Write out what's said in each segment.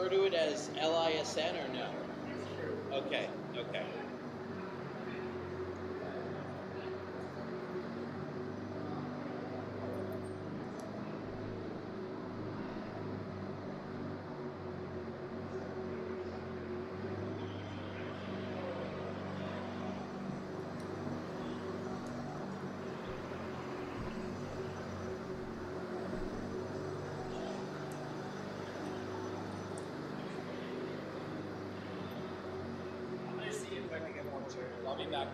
refer to it as LISN or no? Okay, okay. I'll be back.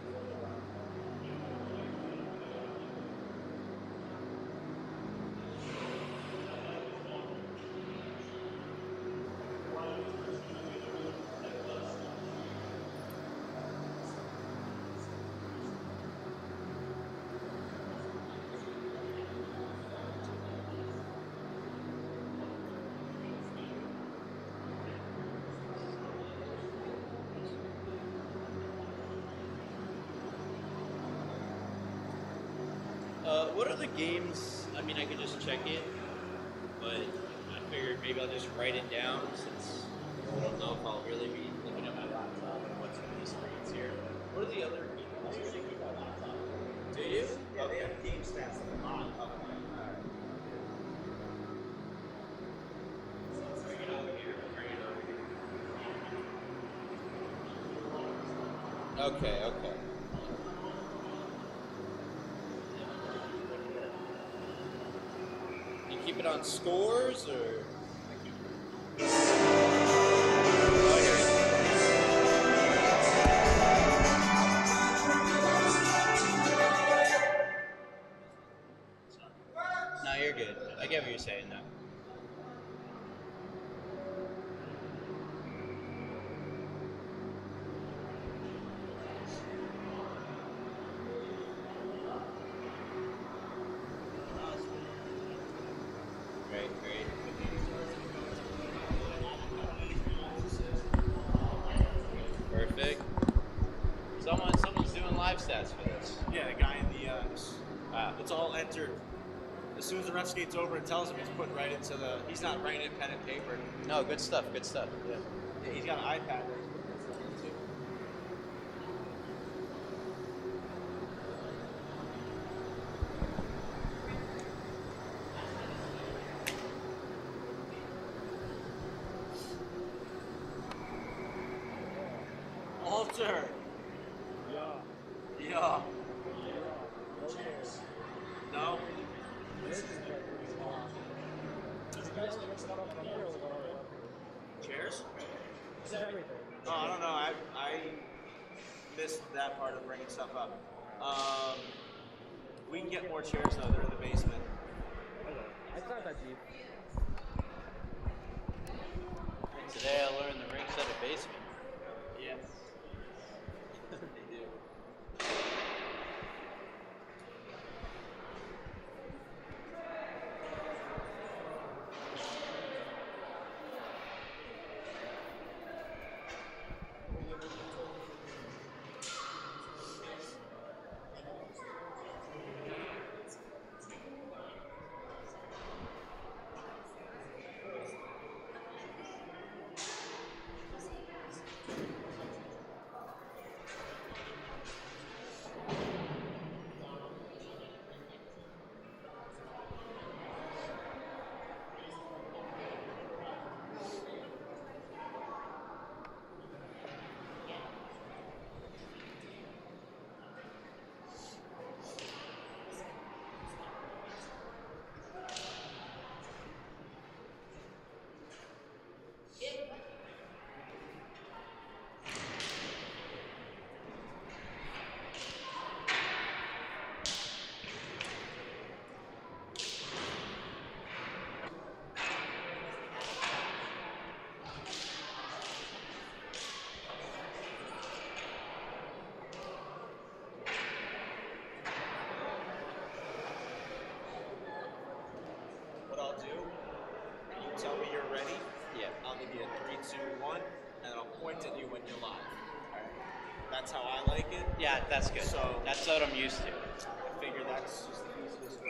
What are the games? I mean, I could just check it, but I figured maybe I'll just write it down since I don't know if I'll really be looking at my laptop and what's on these screens here. What are the other games? Do you? Yeah, they have game stats on the bottom. Bring it over here. Bring it over here. Okay, okay. Keep it on scores or? No, you're good. I get what you're saying though. Great. Perfect. Someone's doing live stats for this. Yeah, the guy in the it's all entered. As soon as the ref skates over and tells him, it's put right into the. He's not writing it pen and paper. No, good stuff. Yeah, he's got an iPad there. Alter. Yeah. No. Chairs? Oh, I don't know. I missed that part of bringing stuff up. We can get more chairs though. They're in the basement. It's not that deep. Today I learned the rinks at a basement. Yes. They do. What I'll do, you tell me you're ready. Yeah. I'll give you a 3, 2, 1, and I'll point at you when you're live. That's how I like it. Yeah, that's good. So That's what I'm used to. I figure that's just the easiest way.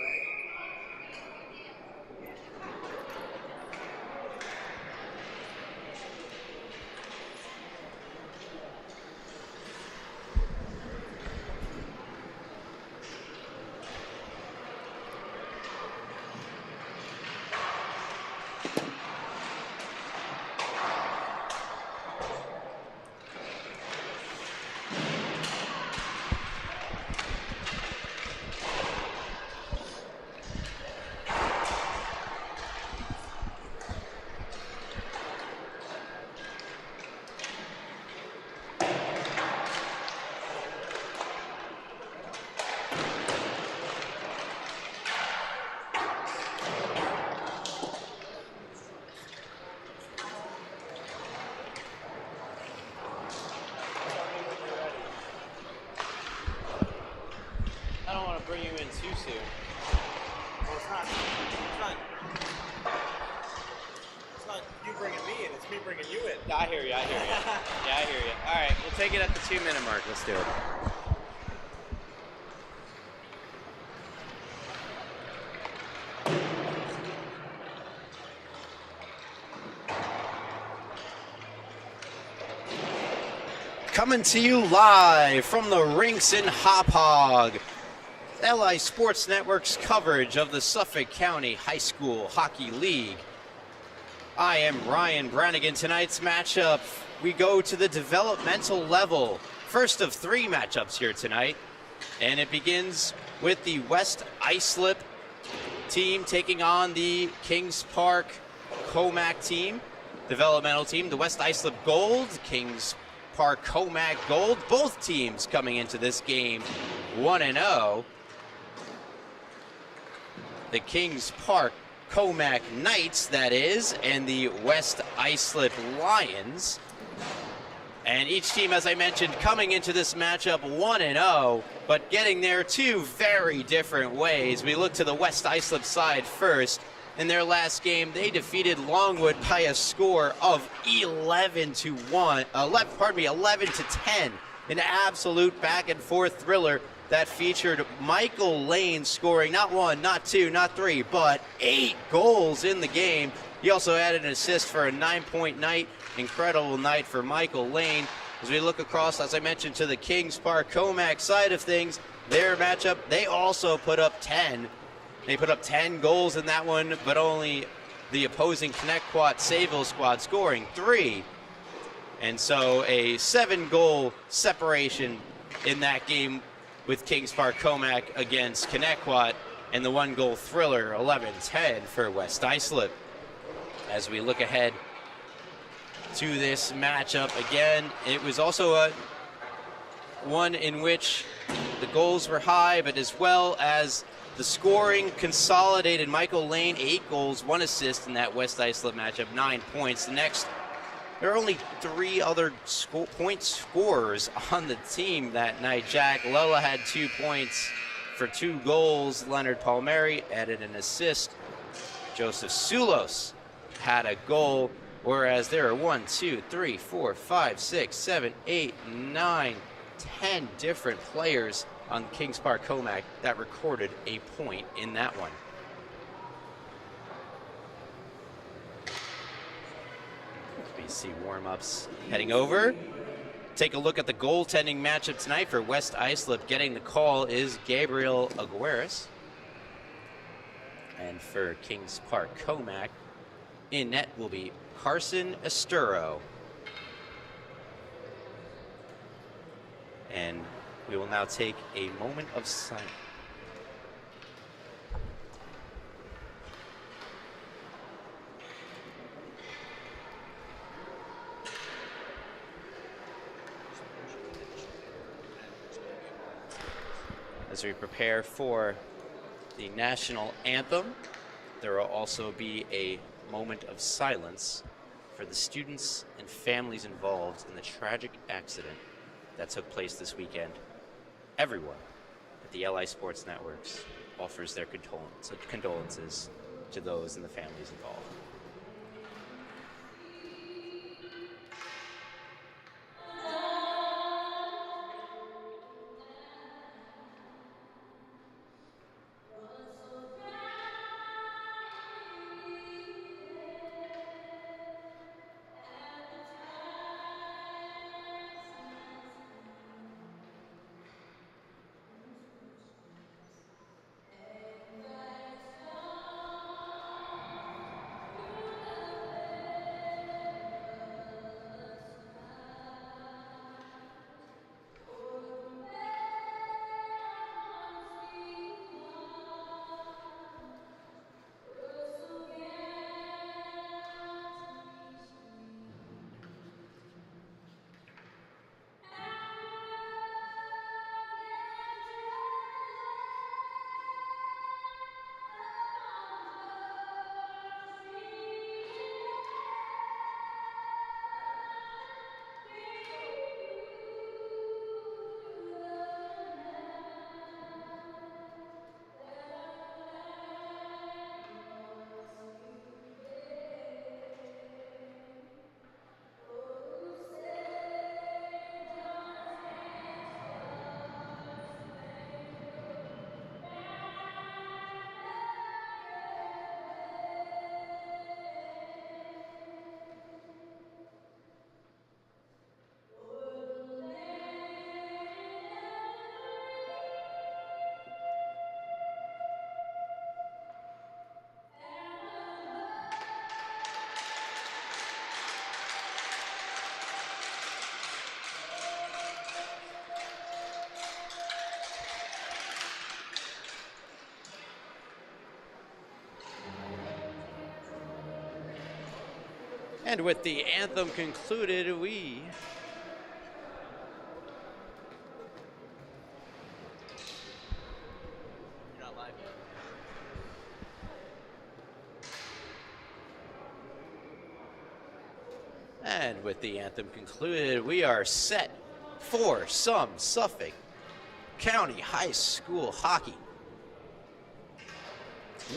bring you in too soon. Well, it's not you bringing me in, it's me bringing you in. I hear you. Yeah, I hear you. All right, we'll take it at the 2-minute mark. Let's do it. Coming to you live from the rinks in Hop Hog, LI Sports Network's coverage of the Suffolk County High School Hockey League. I am Ryan Brannigan. Tonight's matchup, we go to the developmental level. First of 3 matchups here tonight, and it begins with the West Islip team taking on the Kings Park Commack team, developmental team. The West Islip Gold, Kings Park Commack Gold. Both teams coming into this game 1-0. The Kings Park Commack Knights, that is, and the West Islip Lions. And each team, as I mentioned, coming into this matchup 1-0, but getting there 2 very different ways. We look to the West Islip side first. In their last game, they defeated Longwood by a score of 11-10. An absolute back-and-forth thriller that featured Michael Lane scoring not 1, not 2, not 3, but 8 goals in the game. He also added an assist for a 9-point night. Incredible night for Michael Lane. As we look across, as I mentioned, to the Kings Park Commack side of things, their matchup, they also put up 10. They put up 10 goals in that one, but only the opposing Connecticut Sayville squad scoring 3. And so a 7-goal separation in that game with Kings Park Commack against Connecticut, and the 1-goal thriller 11-10 for West Islip. As we look ahead to this matchup again, it was also one in which the goals were high, but as well as the scoring consolidated. Michael Lane, 8 goals, 1 assist in that West Islip matchup, 9 points. The next, there are only 3 other point scorers on the team that night. Jack Lella had 2 points for 2 goals. Leonard Palmieri added an assist. Joseph Sulos had a goal, whereas there are 1, 2, 3, 4, 5, 6, 7, 8, 9, 10 different players on Kings Park Commack that recorded a point in that one. BC warm-ups heading over. Take a look at the goaltending matchup tonight for West Islip. Getting the call is Gabriel Aguirres. And for Kings Park Commack, in net will be Carson Esturo. And we will now take a moment of silence. As we prepare for the national anthem, there will also be a moment of silence for the students and families involved in the tragic accident that took place this weekend. Everyone at the LI Sports Networks offers their condolences to those and the families involved. And with the anthem concluded, we You're not live yet. And with the anthem concluded, we are set for some Suffolk County High School hockey.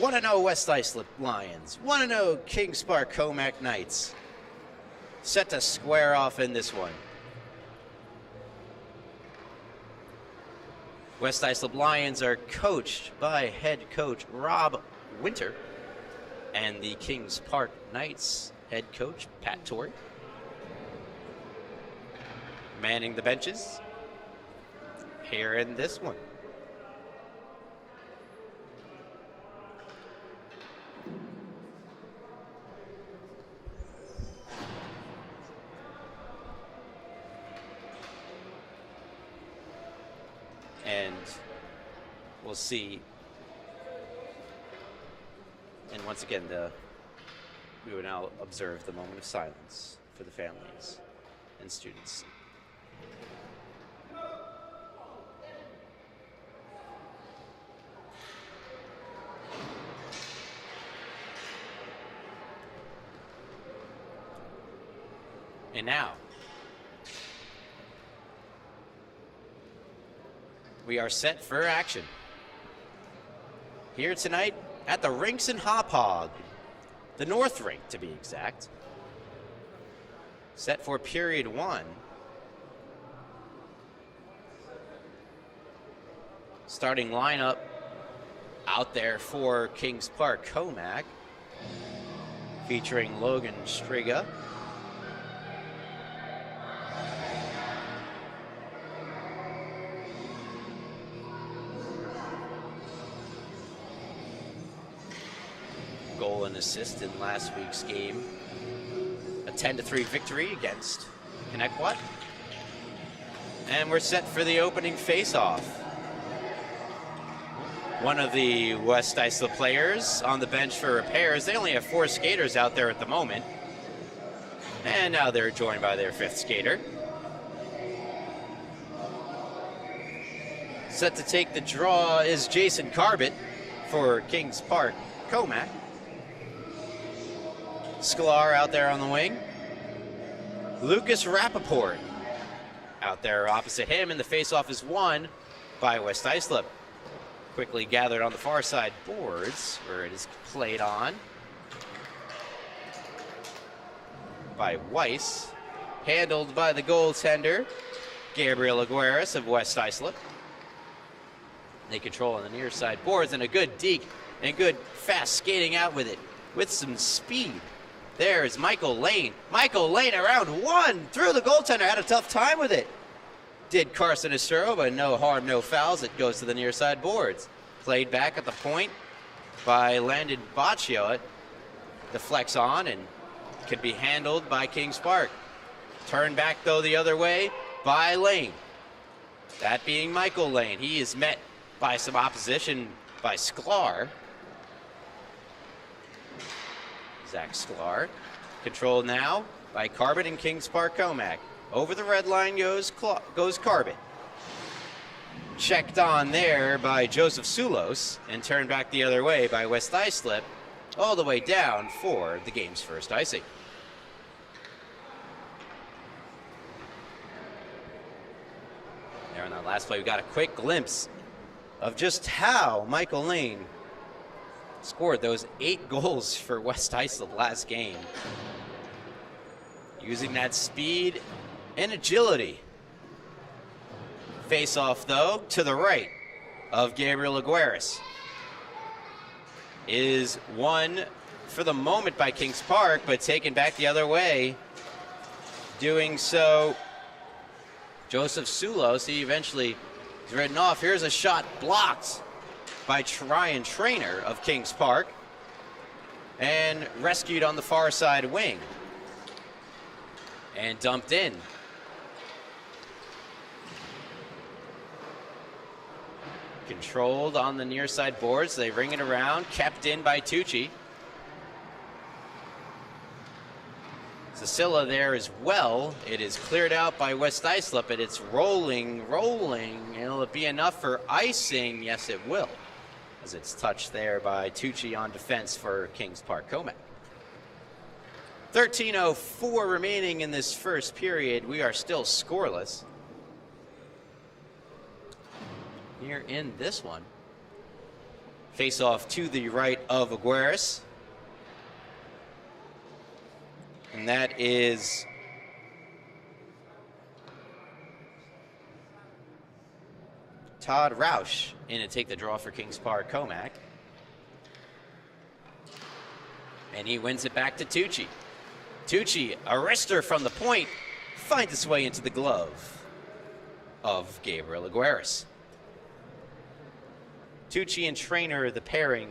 1-0 West Islip Lions, 1-0 Kings Park Commack Knights. Set to square off in this one. West Islip Lions are coached by head coach Rob Winter, and the Kings Park Knights head coach Pat Torrey. Manning the benches here in this one. And we'll see. And once again, we will now observe the moment of silence for the families and students. And now, we are set for action. Here tonight at the Rinks in Hop Hog, the North Rink to be exact. Set for period 1. Starting lineup out there for Kings Park Commack, featuring Logan Striga, goal and assist in last week's game. A 10-3 victory against Commack. And we're set for the opening face-off. One of the West Islip players on the bench for repairs. They only have 4 skaters out there at the moment. And now they're joined by their 5th skater. Set to take the draw is Jason Carbett for Kings Park Commack. Sklar out there on the wing. Lucas Rappaport out there opposite him, and the faceoff is won by West Islip. Quickly gathered on the far side boards, where it is played on by Weiss. Handled by the goaltender, Gabriel Aguirres of West Islip. They control on the near side boards, and a good deke and good fast skating out with it with some speed. There's Michael Lane. Michael Lane around 1 through the goaltender. Had a tough time with it. Did Carson Estero, but no harm, no fouls. It goes to the near side boards. Played back at the point by Landon Baccio. Deflects on and could be handled by Kings Park. Turned back, though, the other way by Lane. That being Michael Lane. He is met by some opposition by Sklar. Zach Sklar. Controlled now by Carbett and Kings Park Commack. Over the red line goes Carbett. Checked on there by Joseph Sulos and turned back the other way by West Islip, all the way down for the game's first icing. There on that last play, we got a quick glimpse of just how Michael Lane scored those 8 goals for West Islip last game. Using that speed and agility. Face-off, though, to the right of Gabriel Aguirres. Is won for the moment by Kings Park, but taken back the other way. Doing so, Joseph Sulos, he eventually is ridden off. Here's a shot blocked by Ryan Trainer of Kings Park and rescued on the far side wing and dumped in. Controlled on the near side boards. They ring it around, kept in by Tucci. Sicilla there as well. It is cleared out by West Islip, and it's rolling. Will it be enough for icing? Yes, it will, as it's touched there by Tucci on defense for Kings Park Commack. 13:04 remaining in this first period. We are still scoreless here in this one. Face off to the right of Aguirres. And that is Todd Roush in to take the draw for Kings Park Commack. And he wins it back to Tucci. Tucci, a wrister from the point, finds its way into the glove of Gabriel Aguirres. Tucci and Trainer, the pairing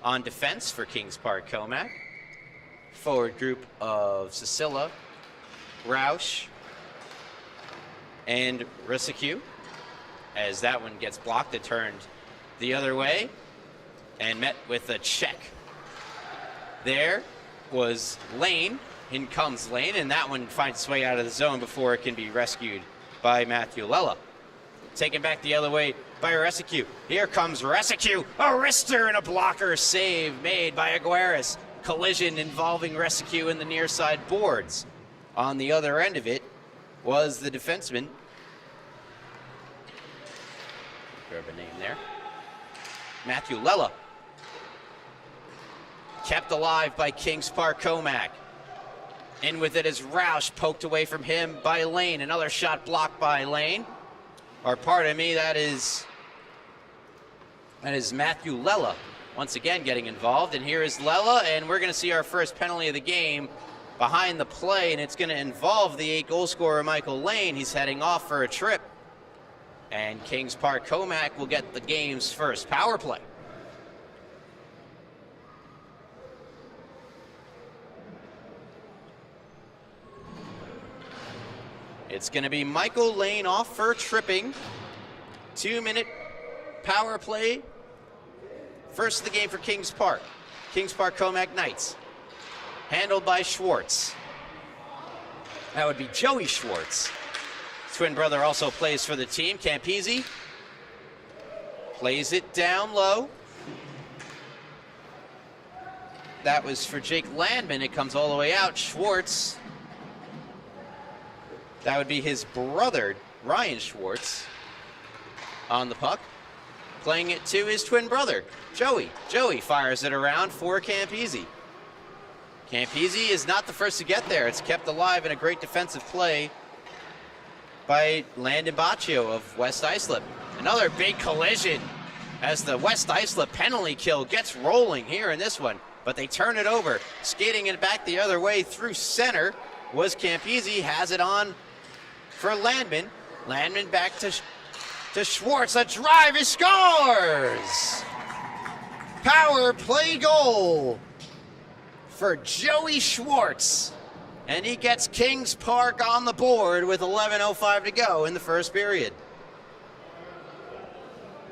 on defense for Kings Park Commack. Forward group of Sicilla, Roush, and Risicu. As that one gets blocked, it turned the other way and met with a check. There was Lane. In comes Lane, and that one finds its way out of the zone before it can be rescued by Matthew Lella. Taken back the other way by Risicu. Here comes Risicu. A wrister and a blocker save made by Aguirres. Collision involving Risicu in the near side boards. On the other end of it was the defenseman. Grab a name there. Matthew Lella. Kept alive by Kings Park Commack. In with it is Roush, poked away from him by Lane. Another shot blocked by Lane. Or pardon me, that is Matthew Lella once again getting involved. And here is Lella, and we're going to see our first penalty of the game behind the play, and it's going to involve the 8-goal scorer Michael Lane. He's heading off for a trip. And Kings Park Commack will get the game's first power play. It's going to be Michael Lane off for tripping. 2-minute power play. First of the game for Kings Park. Kings Park Commack Knights. Handled by Schwartz. That would be Joey Schwartz. Twin brother also plays for the team. Campese plays it down low. That was for Jake Landman. It comes all the way out. Schwartz. That would be his brother, Ryan Schwartz, on the puck. Playing it to his twin brother, Joey. Joey fires it around for Campese. Campese is not the first to get there. It's kept alive in a great defensive play by Landon Baccio of West Islip. Another big collision as the West Islip penalty kill gets rolling here in this one. But they turn it over. Skating it back the other way through center was Campese. Has it on for Landman. Landman back to Schwartz. A drive. He scores! Power play goal for Joey Schwartz. And he gets Kings Park on the board with 11:05 to go in the first period.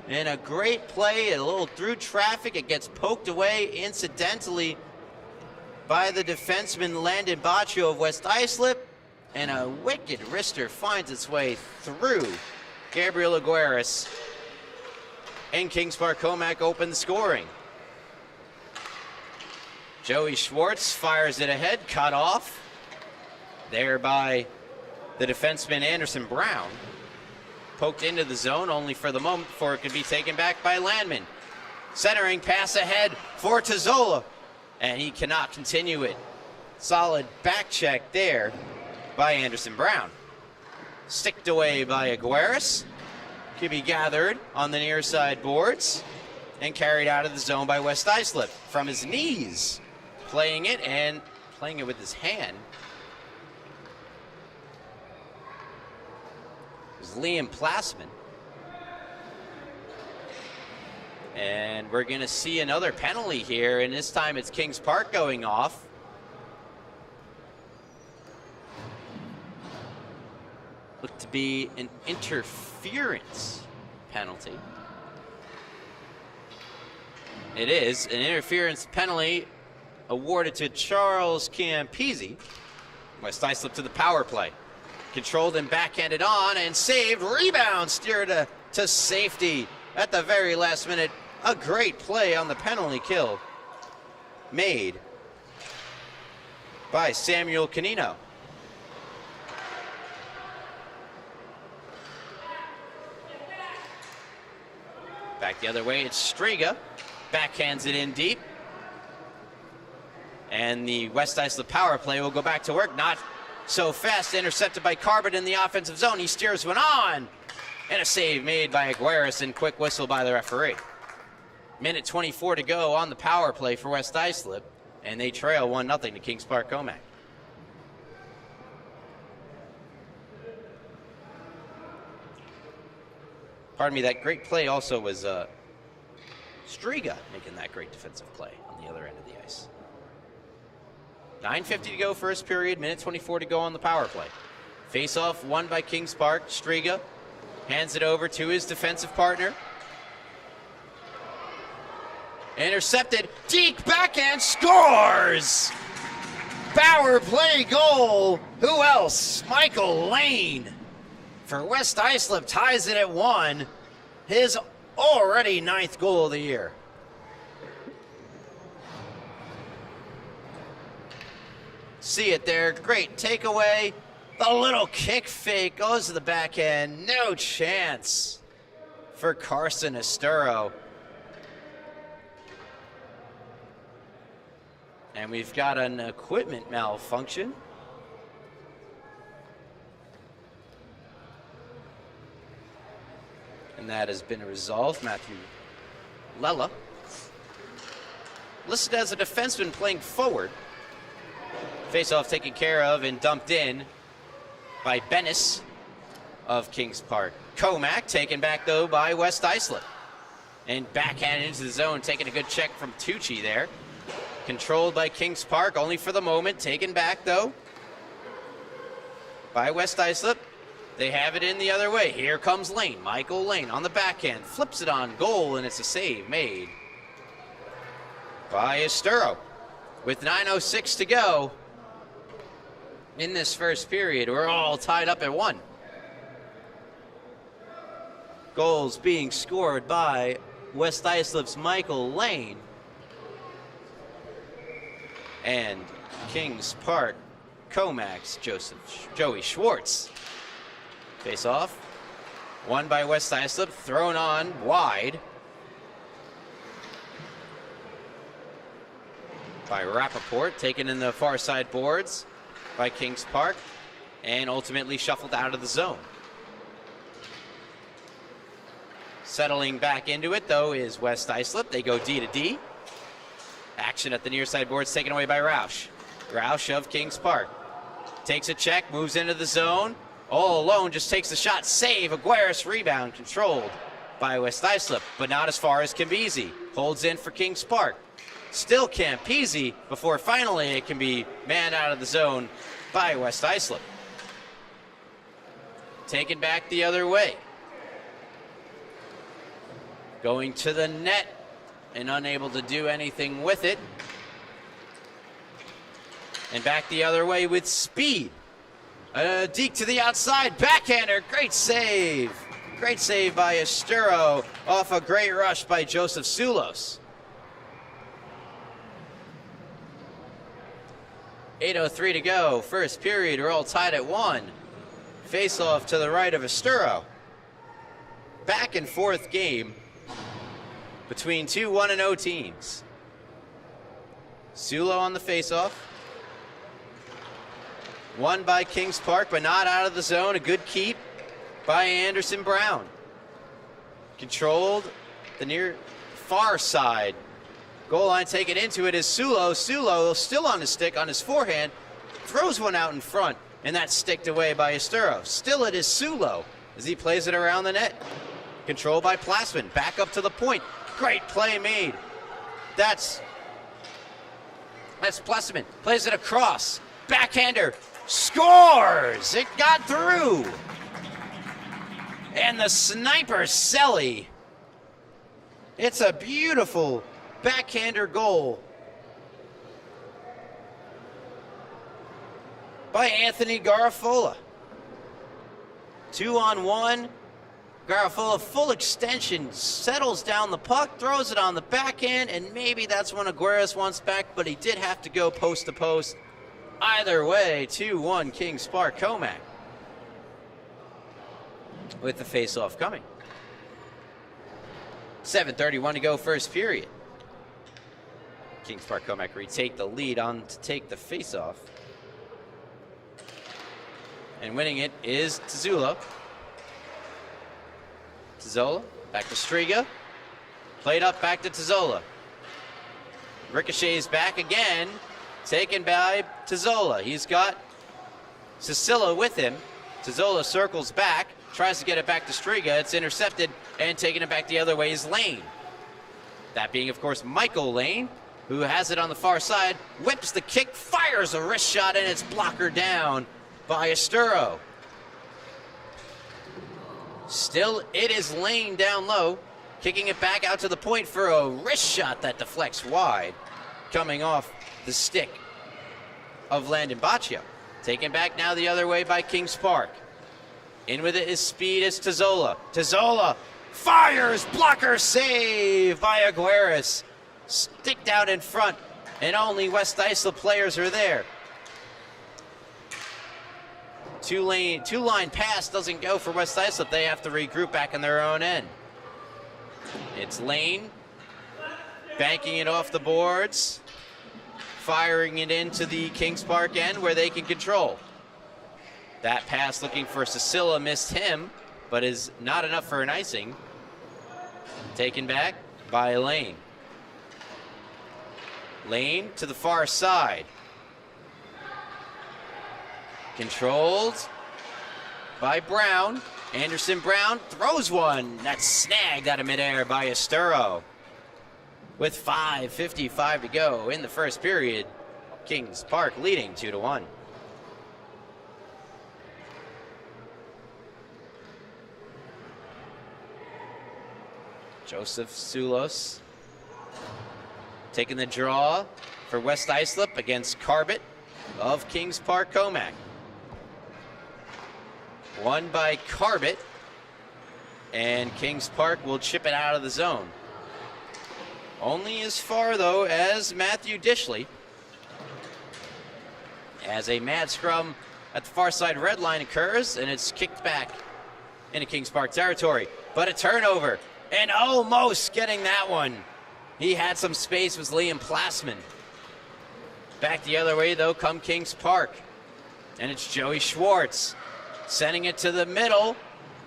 And a great play, a little through traffic. It gets poked away incidentally by the defenseman Landon Baccio of West Islip. And a wicked wrister finds its way through Gabriel Aguirres. And Kings Park Commack opens scoring. Joey Schwartz fires it ahead, cut off there by the defenseman Anderson Brown. Poked into the zone only for the moment before it could be taken back by Landman. Centering pass ahead for Tazzola, and he cannot continue it. Solid back check there by Anderson Brown. Sticked away by Aguirres. Could be gathered on the near side boards and carried out of the zone by West Islip from his knees. Playing it with his hand. It was Liam Plassman. And we're going to see another penalty here, and this time it's Kings Park going off. Looked to be an interference penalty. It is an interference penalty awarded to Charles Campese. West Islip to the power play. Controlled and backhanded on and saved. Rebound steered to safety at the very last minute. A great play on the penalty kill made by Samuel Canino. Back the other way, it's Striga. Backhands it in deep. And the West Islip power play will go back to work. Not so fast, intercepted by Carbon in the offensive zone. He steers one on. And a save made by Aguirres and quick whistle by the referee. Minute 24 to go on the power play for West Islip. And they trail 1-0 to Kings Park Commack. Pardon me, that great play also was Striga making that great defensive play on the other end of the ice. 9:50 to go first period, minute 24 to go on the power play. Face-off won by Kings Park. Striga hands it over to his defensive partner. Intercepted. Deke backhand scores! Power play goal. Who else? Michael Lane for West Islip ties it at 1. His already 9th goal of the year. See it there. Great takeaway. The little kick fake goes to the backhand. No chance for Carson Estero. And we've got an equipment malfunction. And that has been resolved. Matthew Lella, listed as a defenseman playing forward. Face-off taken care of and dumped in by Bennis of Kings Park. Commack taken back, though, by West Islip. And backhanded into the zone, taking a good check from Tucci there. Controlled by Kings Park, only for the moment. Taken back, though, by West Islip. They have it in the other way. Here comes Lane. Michael Lane on the backhand. Flips it on goal, and it's a save made by Estero. With 9:06 to go in this first period, we're all tied up at 1. Goals being scored by West Islip's Michael Lane and Kings Park Commack's Joey Schwartz. Face off. Won by West Islip. Thrown on wide by Rappaport. Taken in the far side boards by Kings Park. And ultimately shuffled out of the zone. Settling back into it, though, is West Islip. They go D to D. Action at the near side boards taken away by Roush. Roush of Kings Park. Takes a check, moves into the zone. All alone, just takes the shot. Save. Aguirres rebound. Controlled by West Islip, but not as far as Campese. Holds in for Kings Park. Still Campese before finally it can be manned out of the zone by West Islip. Taken back the other way. Going to the net and unable to do anything with it. And back the other way with speed. Deke to the outside, backhander, great save. Great save by Estero off a great rush by Joseph Sulos. 8:03 to go, first period, we're all tied at 1. Face off to the right of Estero. Back and forth game between two 1-0 teams. Sulo on the face-off. Won by Kings Park, but not out of the zone. A good keep by Anderson Brown. Controlled the near far side. Goal line taken into it is Sulo. Sulo still on the stick, on his forehand. Throws one out in front, and that's sticked away by Estero. Still it is Sulo as he plays it around the net. Controlled by Plasman. Back up to the point. Great play made. That's Plasman. Plays it across. Backhander. Scores! It got through. And the sniper, Selly. It's a beautiful backhander goal by Anthony Garafola. 2-on-1. Garafola, full extension, settles down the puck, throws it on the backhand, and maybe that's when Aguirres wants back, but he did have to go post to post. Either way, 2-1 Kings Park Commack with the face-off coming. 7:31 to go, first period. Kings Park Commack retake the lead on to take the face-off. And winning it is Tzula. Tzula, back to Striga. Played up, back to Tzula. Ricochets back again. Taken by Tzula. He's got Cicilla with him. Tzula circles back. Tries to get it back to Striga. It's intercepted, and taking it back the other way is Lane. That being, of course, Michael Lane, who has it on the far side. Whips the kick, fires a wrist shot, and it's blocker down by Asturo. Still, it is Lane down low, kicking it back out to the point for a wrist shot that deflects wide, coming off the stick of Landon Baccio. Taken back now the other way by Kings Park. In with it is speed, it's Tzula. Tzula fires, blocker save by Aguirres. Stick down in front, and only West Islip players are there. Two-line pass doesn't go for West Islip. They have to regroup back in their own end. It's Lane banking it off the boards, firing it into the Kings Park end where they can control. That pass looking for Cicilla missed him, but is not enough for an icing. Taken back by Lane. Lane to the far side. Controlled by Brown. Anderson Brown throws one. That's snagged out of midair by Asturo. With 5:55 to go in the first period, Kings Park leading 2-1. Joseph Sulos taking the draw for West Islip against Carbit of Kings Park Commack. Won by Carbit, and Kings Park will chip it out of the zone. Only as far, though, as Matthew Dishley, as a mad scrum at the far side red line occurs, and it's kicked back into Kings Park territory. But a turnover, and almost getting that one. He had some space, was Liam Plasman. Back the other way, though, come Kings Park. And it's Joey Schwartz sending it to the middle.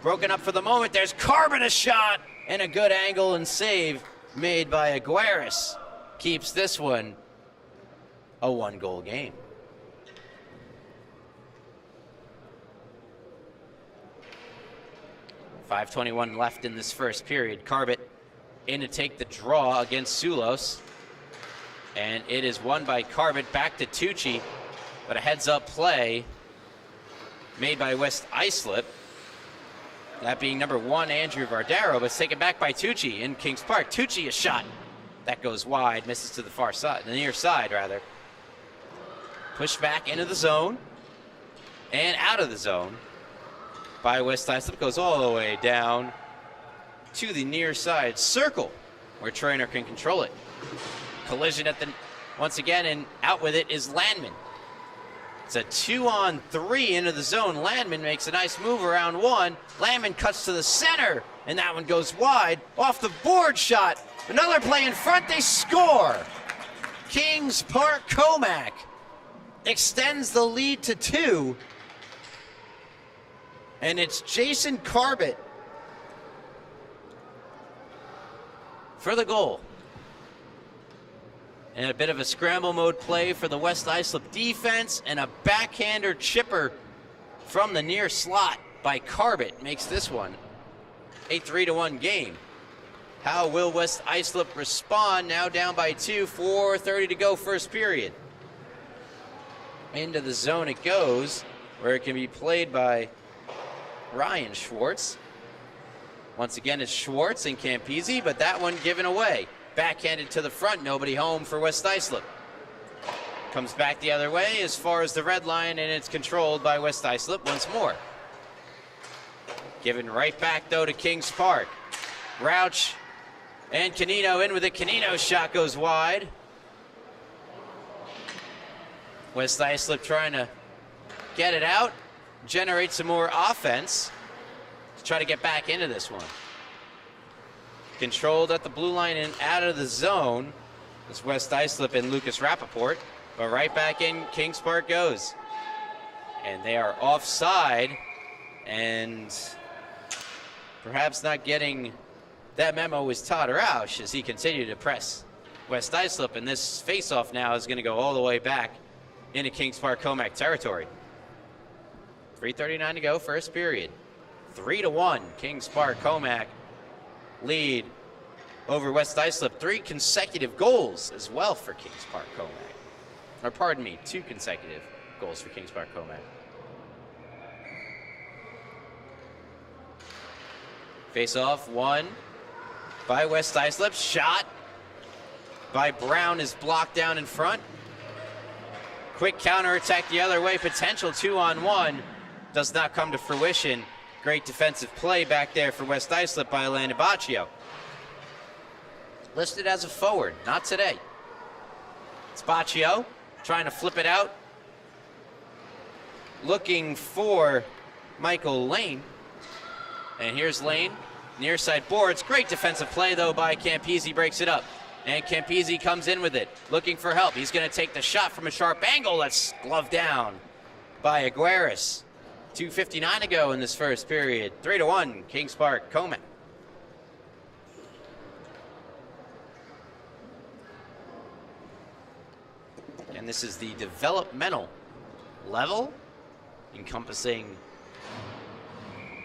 Broken up for the moment. There's Carbon, a shot, and a good angle and save made by Aguirres. Keeps this one a one-goal game. .5:21 left in this first period. Carbit in to take the draw against Sulos. And it is won by Carbit back to Tucci. But a heads-up play made by West Islip. That being number 1, Andrew Vardaro, but it's taken back by Tucci in Kings Park. Tucci, a shot. That goes wide, misses to the far side, the near side, rather. Pushed back into the zone and out of the zone by West Islip. Goes all the way down to the near side circle where Trainer can control it. Collision at the, once again, and out with it is Landman. It's a 2-on-3 into the zone. Landman makes a nice move around one. Landman cuts to the center, and that one goes wide. Off the board shot. Another play in front, they score. Kings Park Commack extends the lead to 2. And it's Jason Carbit for the goal. And a bit of a scramble mode play for the West Islip defense, and a backhander chipper from the near slot by Carbit makes this one a 3-1 game. How will West Islip respond? Now down by 2, 4:30 to go, first period. Into the zone it goes, where it can be played by Ryan Schwartz. Once again, it's Schwartz and Campisi, but that one given away. Backhanded to the front, nobody home for West Islip. Comes back the other way as far as the red line, and it's controlled by West Islip once more. Given right back, though, to Kings Park. Rouch and Canino in with it. Canino's shot goes wide. West Islip trying to get it out, generate some more offense to try to get back into this one. Controlled at the blue line and out of the zone. It's West Islip and Lucas Rappaport. But right back in, Kings Park goes. And they are offside. And perhaps not getting that memo was Todd Roush as he continued to press West Islip. And this face-off now is going to go all the way back into Kings Park Commack territory. 3:39 to go, first period. 3-1, Kings Park Commack lead over West Islip. 3 consecutive goals as well for Kings Park Commack. Or pardon me, 2 consecutive goals for Kings Park Commack. Face off, won by West Islip. Shot by Brown is blocked down in front. Quick counterattack the other way, potential 2-on-1. Does not come to fruition. Great defensive play back there for West Islip by Elena Baccio. Listed as a forward, not today. It's Baccio trying to flip it out. Looking for Michael Lane. And here's Lane, near side boards. Great defensive play though by Campisi, breaks it up. And Campisi comes in with it, looking for help. He's going to take the shot from a sharp angle. That's gloved down by Aguirres. 2:59 to go in this first period. 3-1, Kings Park Commack. And this is the developmental level, encompassing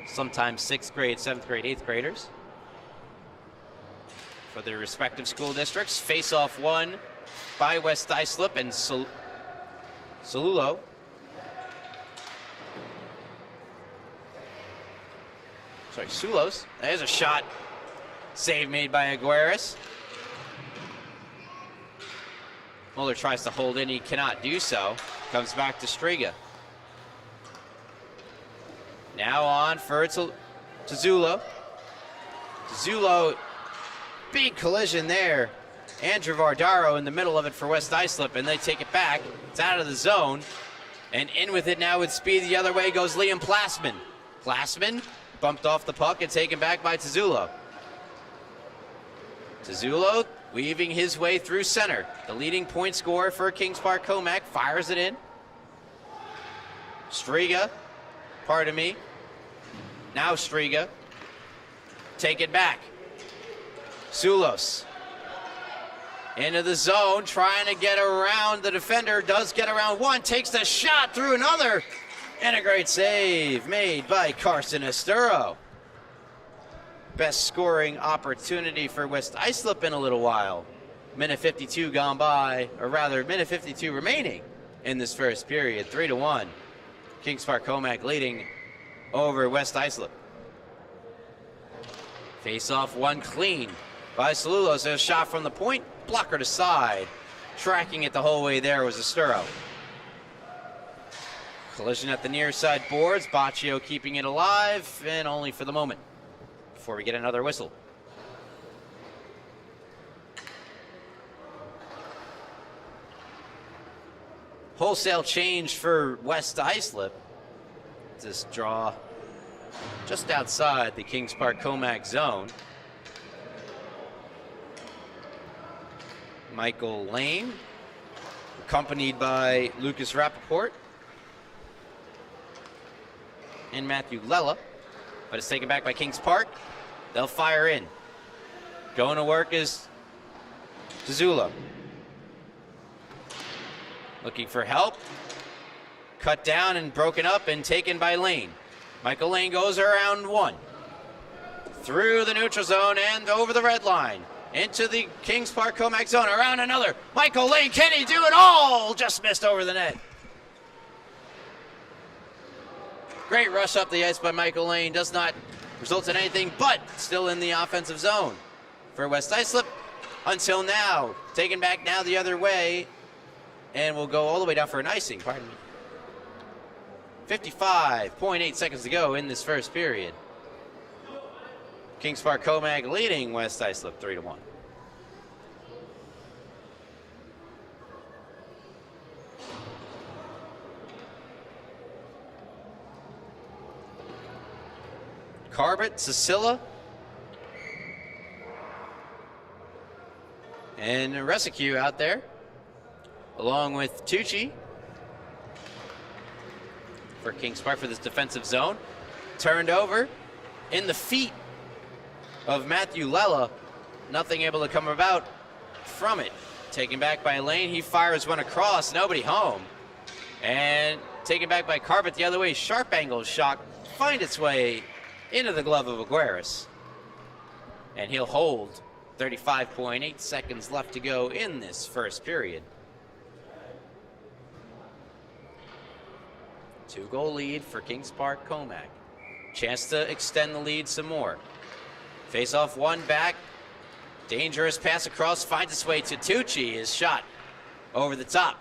sometimes 6th grade, 7th grade, 8th graders for their respective school districts. Face-off won by West Islip and Salulo. Sorry, Sulos. There's a shot. Save made by Aguirres. Muller tries to hold in. He cannot do so. Comes back to Striga. Now on for Zulo. Zulo, big collision there. Andrew Vardaro in the middle of it for West Islip, and they take it back. It's out of the zone. And in with it now with speed the other way goes Liam Plasman. Plasman bumped off the puck and taken back by Tezzulo. Tezzulo weaving his way through center. The leading point scorer for Kings Park Commack fires it in. Striga, pardon me. Now Striga. Take it back. Sulos. Into the zone, trying to get around the defender. Does get around one, takes the shot through another. And a great save made by Carson Esturo. Best scoring opportunity for West Islip in a little while. Minute 52 gone by, or rather minute 52 remaining in this first period. 3-1. Kings Park Commack leading over West Islip. Face off one clean by Salulos. There's a shot from the point, blocker to side. Tracking it the whole way there was Esturo. Collision at the near side boards. Baccio keeping it alive, and only for the moment before we get another whistle. Wholesale change for West Islip. This draw just outside the Kings Park Commack zone. Michael Lane, accompanied by Lucas Rappaport and Matthew Lella, but it's taken back by Kings Park. They'll fire in. Going to work is Tezzulo. Looking for help. Cut down and broken up and taken by Lane. Michael Lane goes around one. Through the neutral zone and over the red line. Into the Kings Park Commack zone. Around another. Michael Lane, can he do it all? Just missed over the net. Great rush up the ice by Michael Lane. Does not result in anything, but still in the offensive zone for West Islip until now. Taken back now the other way and will go all the way down for an icing, pardon me. 55.8 seconds to go in this first period. Kings Park Commack leading West Islip 3-1. Carbet, Cecilia, and Rescue out there, along with Tucci for Kings Park for this defensive zone. Turned over in the feet of Matthew Lella. Nothing able to come about from it. Taken back by Lane, he fires one across, nobody home. And taken back by Carbet the other way, sharp angle shot, find its way into the glove of Aguirres. And he'll hold. 35.8 seconds left to go in this first period. 2-goal lead for Kings Park Commack. Chance to extend the lead some more. Face off one back. Dangerous pass across, finds its way to Tucci. His shot over the top.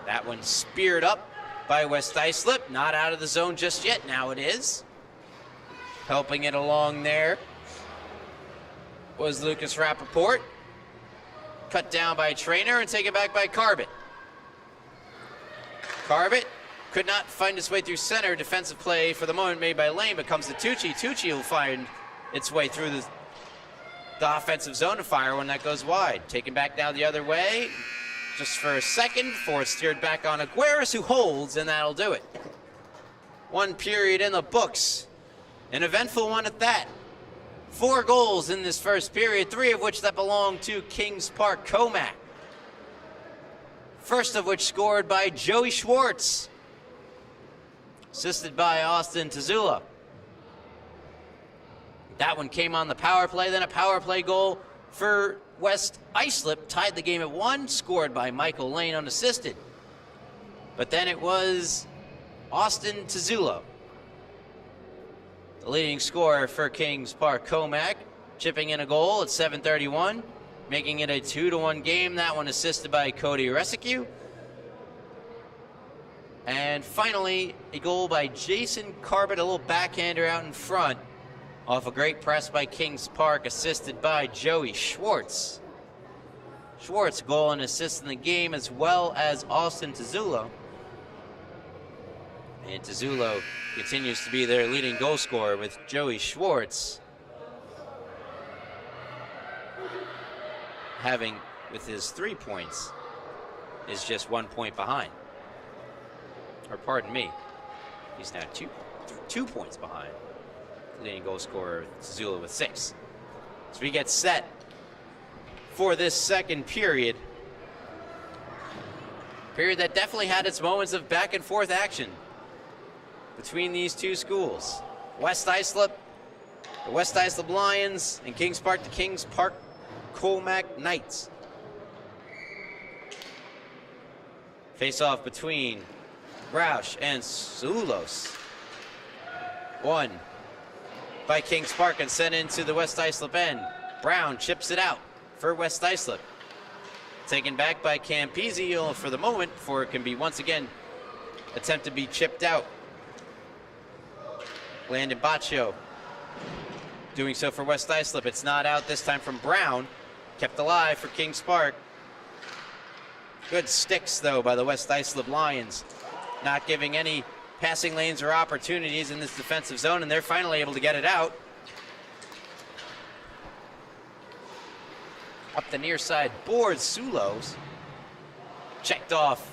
That one speared up by West Islip. Not out of the zone just yet. Now it is. Helping it along there was Lucas Rappaport. Cut down by Trainer and taken back by Carbet. Carbet could not find its way through center. Defensive play for the moment made by Lane, but comes to Tucci. Tucci will find its way through the offensive zone to fire when that goes wide. Taken back now the other way, just for a second before it's steered back on Aguirres, who holds, and that'll do it. 1 period in the books. An eventful one at that. 4 goals in this first period, 3 of which that belong to Kings Park Commack. First of which scored by Joey Schwartz, assisted by Austin Tazula. That one came on the power play, then a power play goal for West Islip, tied the game at 1, scored by Michael Lane unassisted. But then it was Austin Tazula, the leading scorer for Kings Park Commack, chipping in a goal at 7:31, making it a 2-1 game. That one assisted by Cody Rescue. And finally, a goal by Jason Carbet, a little backhander out in front, off a great press by Kings Park, assisted by Joey Schwartz. Schwartz, goal and assist in the game, as well as Austin Tazula. And Tazula continues to be their leading goal scorer, with Joey Schwartz having, with his 3 points, is just 1 point behind. Or pardon me, he's now 2 points behind. Leading goal scorer Tazula with 6. So we get set for this second period. Period that definitely had its moments of back and forth action between these two schools. West Islip, the West Islip Lions, and Kings Park, the Kings Park Commack Knights. Face off between Roush and Zulos. 1 by Kings Park and sent into the West Islip end. Brown chips it out for West Islip. Taken back by Campizzi for the moment, before it can be once again attempt to be chipped out. Landon Baccio doing so for West Islip. It's not out this time from Brown. Kept alive for Kings Park. Good sticks, though, by the West Islip Lions. Not giving any passing lanes or opportunities in this defensive zone, and they're finally able to get it out. Up the near side boards, Sulos checked off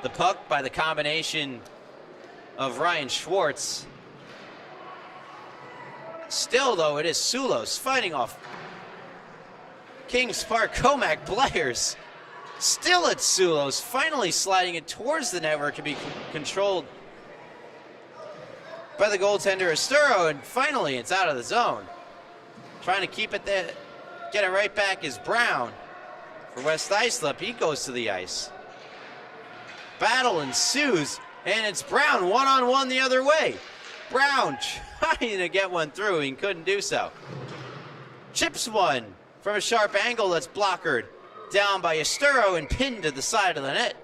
the puck by the combination of Ryan Schwartz. Still, though, it is Sulos fighting off Kings Park Commack players. Still it's Sulos, finally sliding it towards the net where it can be controlled by the goaltender Asturo, and finally it's out of the zone. Trying to keep it there, get it right back is Brown for West Islip. He goes to the ice. Battle ensues, and it's Brown one-on-one the other way. Brown trying to get one through and couldn't do so. Chips one from a sharp angle that's blockered knocked down by Esturo and pinned to the side of the net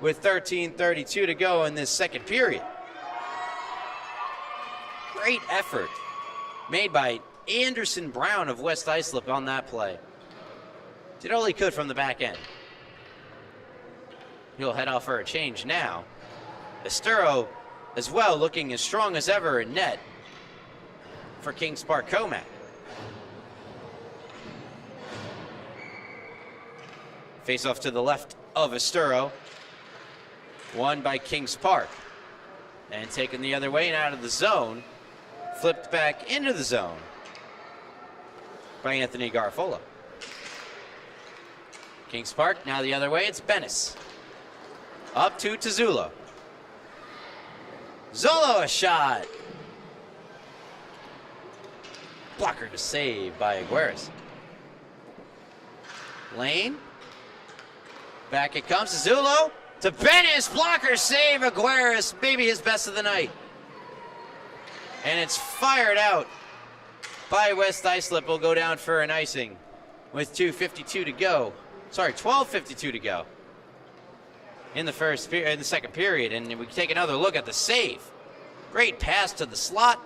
with 13:32 to go in this second period. Great effort made by Anderson Brown of West Islip on that play. Did all he could from the back end. He'll head off for a change now. Esturo as well, looking as strong as ever in net for Kings Park Commack. Face off to the left of Esturo. Won by Kings Park. And taken the other way and out of the zone. Flipped back into the zone by Anthony Garofolo. Kings Park now the other way. It's Bennis. Up to Tazzulo. Zolo a shot. Blocker to save by Aguirres. Lane. Back it comes to Zulo. To Bennis. Blocker save. Aguirres. Maybe his best of the night. And it's fired out by West Islip. Will go down for an icing with 2:52 to go. Sorry, 12:52 to go in the second period. And we take another look at the save. Great pass to the slot.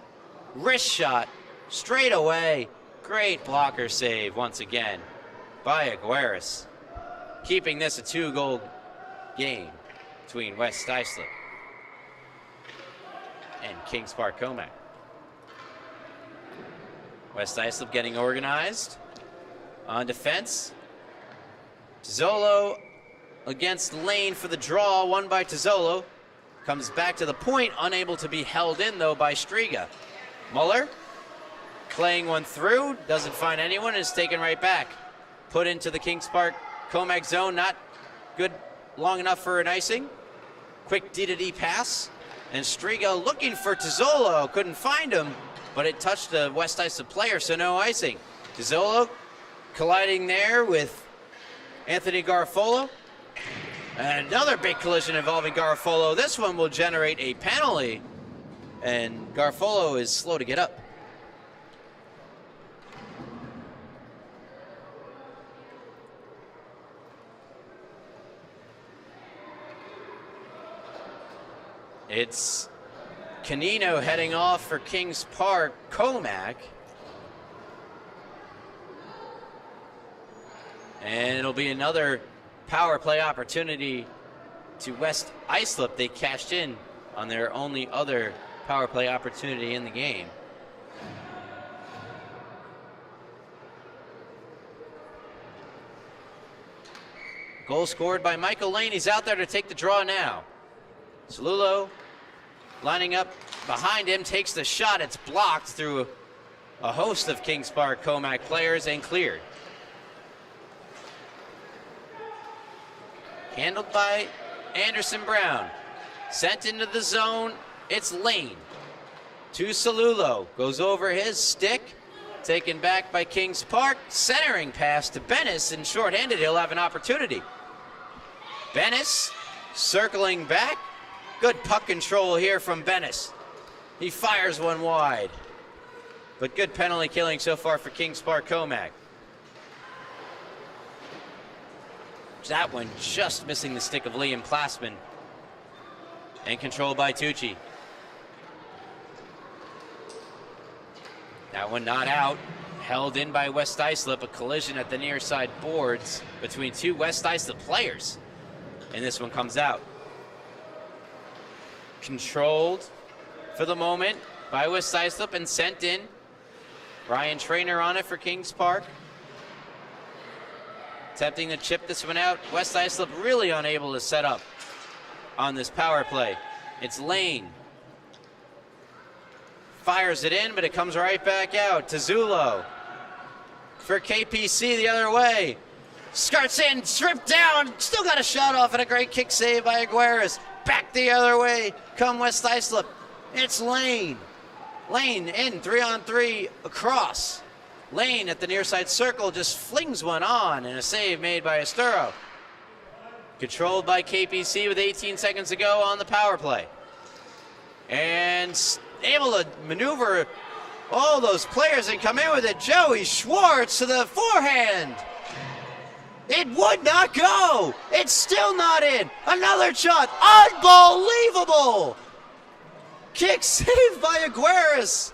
Wrist shot. Straight away. Great blocker save once again by Aguirres. Keeping this a 2-goal game between West Islip and Kings Park Commack. West Islip getting organized on defense. Zolo against Lane for the draw, won by Tazzulo. Comes back to the point, unable to be held in though by Striga. Muller playing one through, doesn't find anyone, is taken right back. Put into the Kings Park Commack zone, not good long enough for an icing. Quick D-to-D pass, and Striga looking for Tazzulo, couldn't find him, but it touched the West Islip player, so no icing. Tazzulo colliding there with Anthony Garofolo. Another big collision involving Garofolo. This one will generate a penalty, and Garofolo is slow to get up. It's Canino heading off for Kings Park Commack. And it'll be another power play opportunity to West Islip. They cashed in on their only other power play opportunity in the game. Goal scored by Michael Lane. He's out there to take the draw now. Salulo lining up behind him, takes the shot. It's blocked through a host of Kings Park Commack players and cleared. Handled by Anderson Brown. Sent into the zone. It's Lane. To Salulo. Goes over his stick. Taken back by Kings Park. Centering pass to Bennis. And shorthanded, he'll have an opportunity. Bennis circling back. Good puck control here from Bennis. He fires one wide. But good penalty killing so far for Kings Park Commack. That one just missing the stick of Liam Plassman. And controlled by Tucci. That one not out. Held in by West Islip. A collision at the near side boards between two West Islip players. And this one comes out. Controlled for the moment by West Islip and sent in. Ryan Trainer on it for Kings Park. Attempting to chip this one out. West Islip really unable to set up on this power play. It's Lane. Fires it in, but it comes right back out. Tazzulo for KPC the other way. Skirts in, stripped down. Still got a shot off and a great kick save by Aguirres. Back the other way come West Islip. It's Lane. Lane in 3-on-3 across. Lane at the near side circle just flings one on, and a save made by Esturo. Controlled by KPC with 18 seconds to go on the power play. And able to maneuver all those players and come in with it. Joey Schwartz to the forehand. It would not go. It's still not in. Another shot. Unbelievable. Kick saved by Aguirres.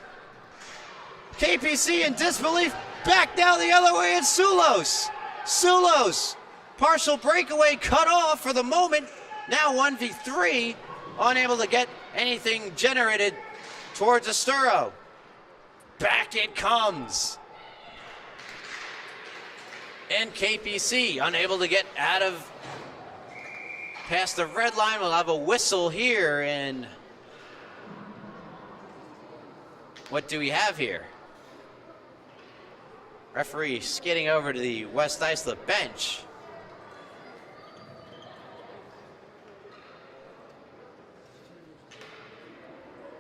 KPC in disbelief. Back down the other way. It's Sulos. Sulos. Partial breakaway cut off for the moment. Now 1v3. Unable to get anything generated towards Asturo. Back it comes. And KPC unable to get out of past the red line. We'll have a whistle here. And what do we have here? Referee skidding over to the West Islip bench.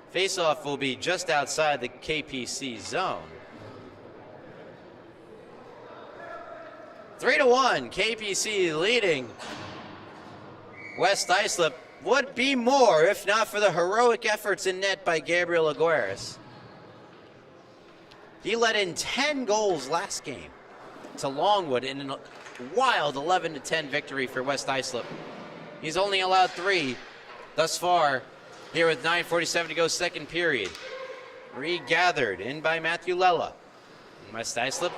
Face-off will be just outside the KPC zone. 3-1, KPC leading. West Islip would be more if not for the heroic efforts in net by Gabriel Aguirres. He let in 10 goals last game to Longwood in a wild 11-10 victory for West Islip. He's only allowed 3 thus far here with 9:47 to go, second period. Regathered in by Matthew Lella. West Islip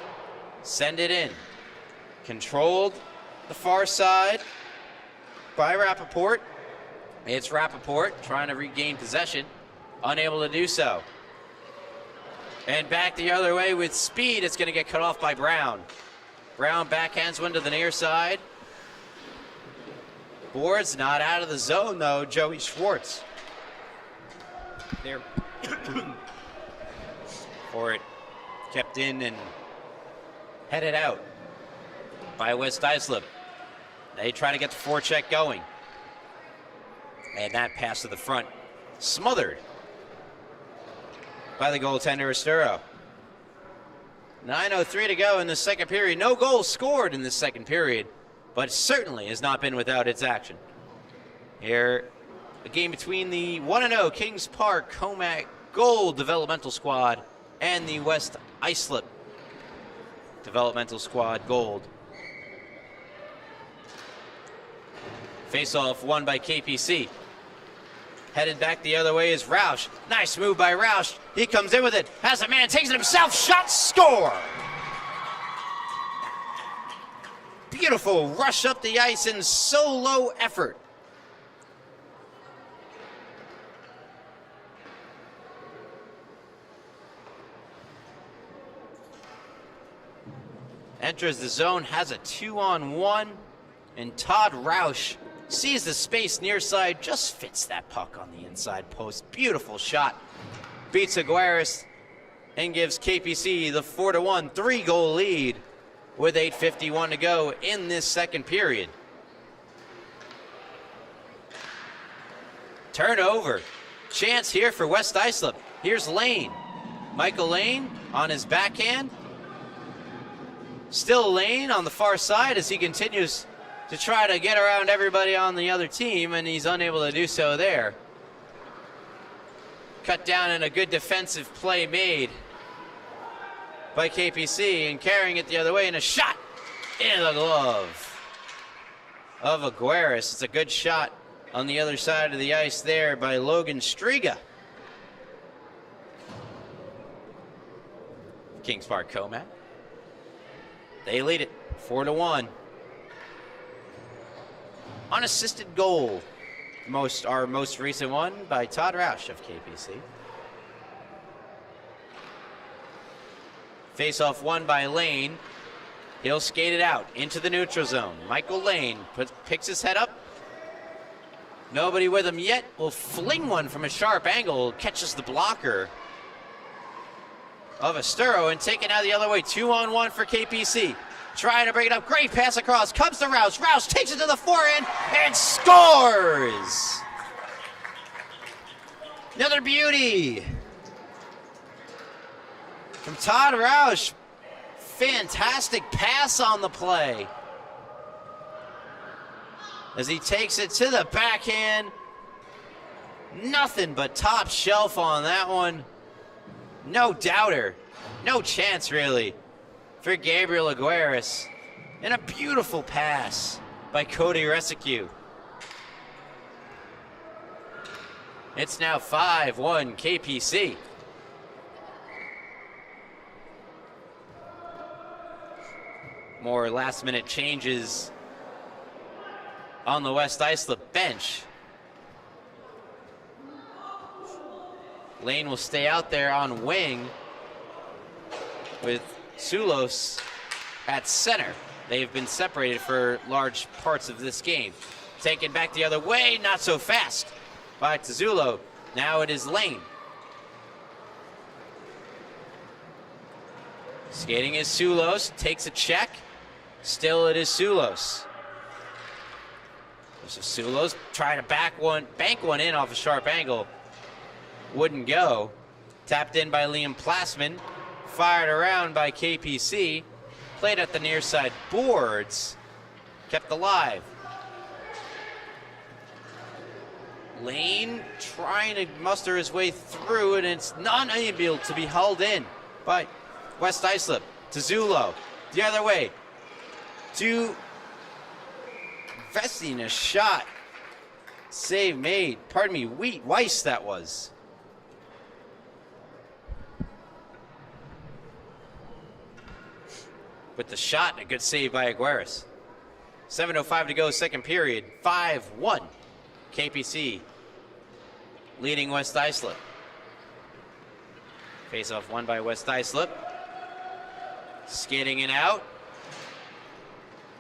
send it in. Controlled the far side by Rappaport. It's Rappaport trying to regain possession. Unable to do so. And back the other way with speed. It's going to get cut off by Brown. Brown backhands one to the near side. Boards not out of the zone though. Joey Schwartz. There. For it kept in and headed out by West Islip. They try to get the forecheck going. And that pass to the front smothered by the goaltender Asturo. 9:03 to go in the second period. No goals scored in the second period, but certainly has not been without its action. Here, a game between the 1-0 Kings Park Commack Gold Developmental Squad and the West Islip Developmental Squad Gold. Face-off won by KPC. Headed back the other way is Roush. Nice move by Roush. He comes in with it. Has a man, takes it himself. Shot, score! Beautiful rush up the ice in solo effort. Enters the zone, has a 2-on-1, and Todd Roush sees the space near side, just fits that puck on the inside post. Beautiful shot. Beats Aguirres and gives KPC the 4-1 3-goal lead with 8:51 to go in this second period. Turnover. Chance here for West Islip. Here's Lane. Michael Lane on his backhand. Still Lane on the far side as he continues to try to get around everybody on the other team, and he's unable to do so there. Cut down and a good defensive play made by KPC, and carrying it the other way, and a shot in the glove of Aguirres. It's a good shot on the other side of the ice there by Logan Striga. Kings Park Commack. They lead it 4-1. Unassisted goal. Our most recent one by Todd Roush of KPC. Face-off won by Lane. He'll skate it out into the neutral zone. Michael Lane picks his head up. Nobody with him yet. Will fling one from a sharp angle. Catches the blocker of Asturo and taken out the other way. 2-on-1 for KPC. Trying to bring it up. Great pass across. Comes to Rouse. Rouse takes it to the forehand and scores. Another beauty from Todd Roush. Fantastic pass on the play as he takes it to the backhand. Nothing but top shelf on that one. No doubter. No chance, really, for Gabriel Aguirres. And a beautiful pass by Cody Rescue. It's now 5-1 KPC. More last-minute changes on the West Islip bench. Lane will stay out there on wing with Sulos at center. They've been separated for large parts of this game. Taken back the other way, not so fast by Tzulo. Now it is Lane. Skating is Sulos, takes a check. Still it is Sulos. So Sulos trying to bank one in off a sharp angle. Wouldn't go. Tapped in by Liam Plasman. Fired around by KPC. Played at the near side boards. Kept alive. Lane trying to muster his way through, and it's not able to be held in by West Islip. Tzulo the other way. To Vesting a shot. Save made. Pardon me, Weiss that was. With the shot, a good save by Aguirres. 7:05 to go, second period. 5-1. KPC leading West Islip. Face-off won by West Islip. Skating it out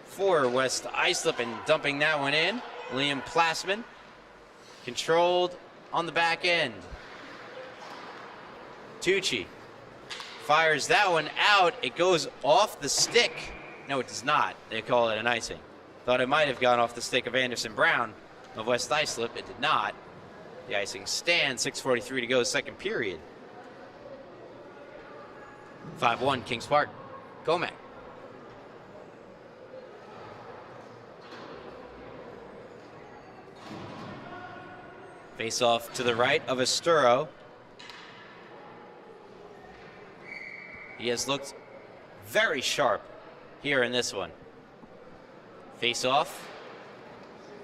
for West Islip and dumping that one in. Liam Plasman controlled on the back end. Tucci fires that one out. It goes off the stick. No, it does not. They call it an icing. Thought it might have gone off the stick of Anderson Brown of West Islip. It did not. The icing stands. 6:43 to go, second period. 5-1 Kings Park. Commack. Face off to the right of Asturo. He has looked very sharp here in this one. Face off.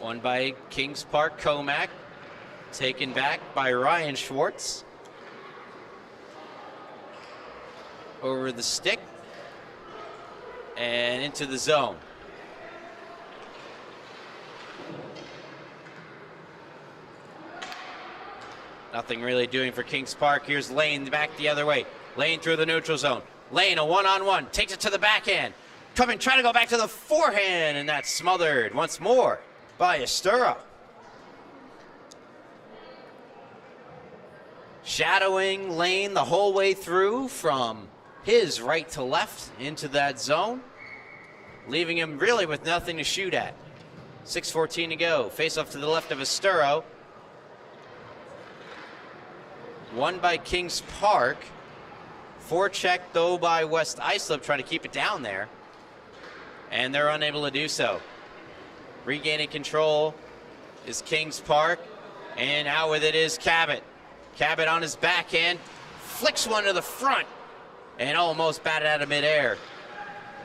Won by Kings Park Commack. Taken back by Ryan Schwartz. Over the stick. And into the zone. Nothing really doing for Kings Park. Here's Lane back the other way. Lane through the neutral zone. Lane, a one-on-one. Takes it to the backhand. Trying to go back to the forehand, and that's smothered once more by Asturo. Shadowing Lane the whole way through from his right to left into that zone, leaving him really with nothing to shoot at. 6:14 to go. Face off to the left of Asturo. Won by Kings Park. Forecheck though by West Islip, trying to keep it down there. And they're unable to do so. Regaining control is Kings Park. And out with it is Cabot. Cabot on his backhand. Flicks one to the front. And almost batted out of midair.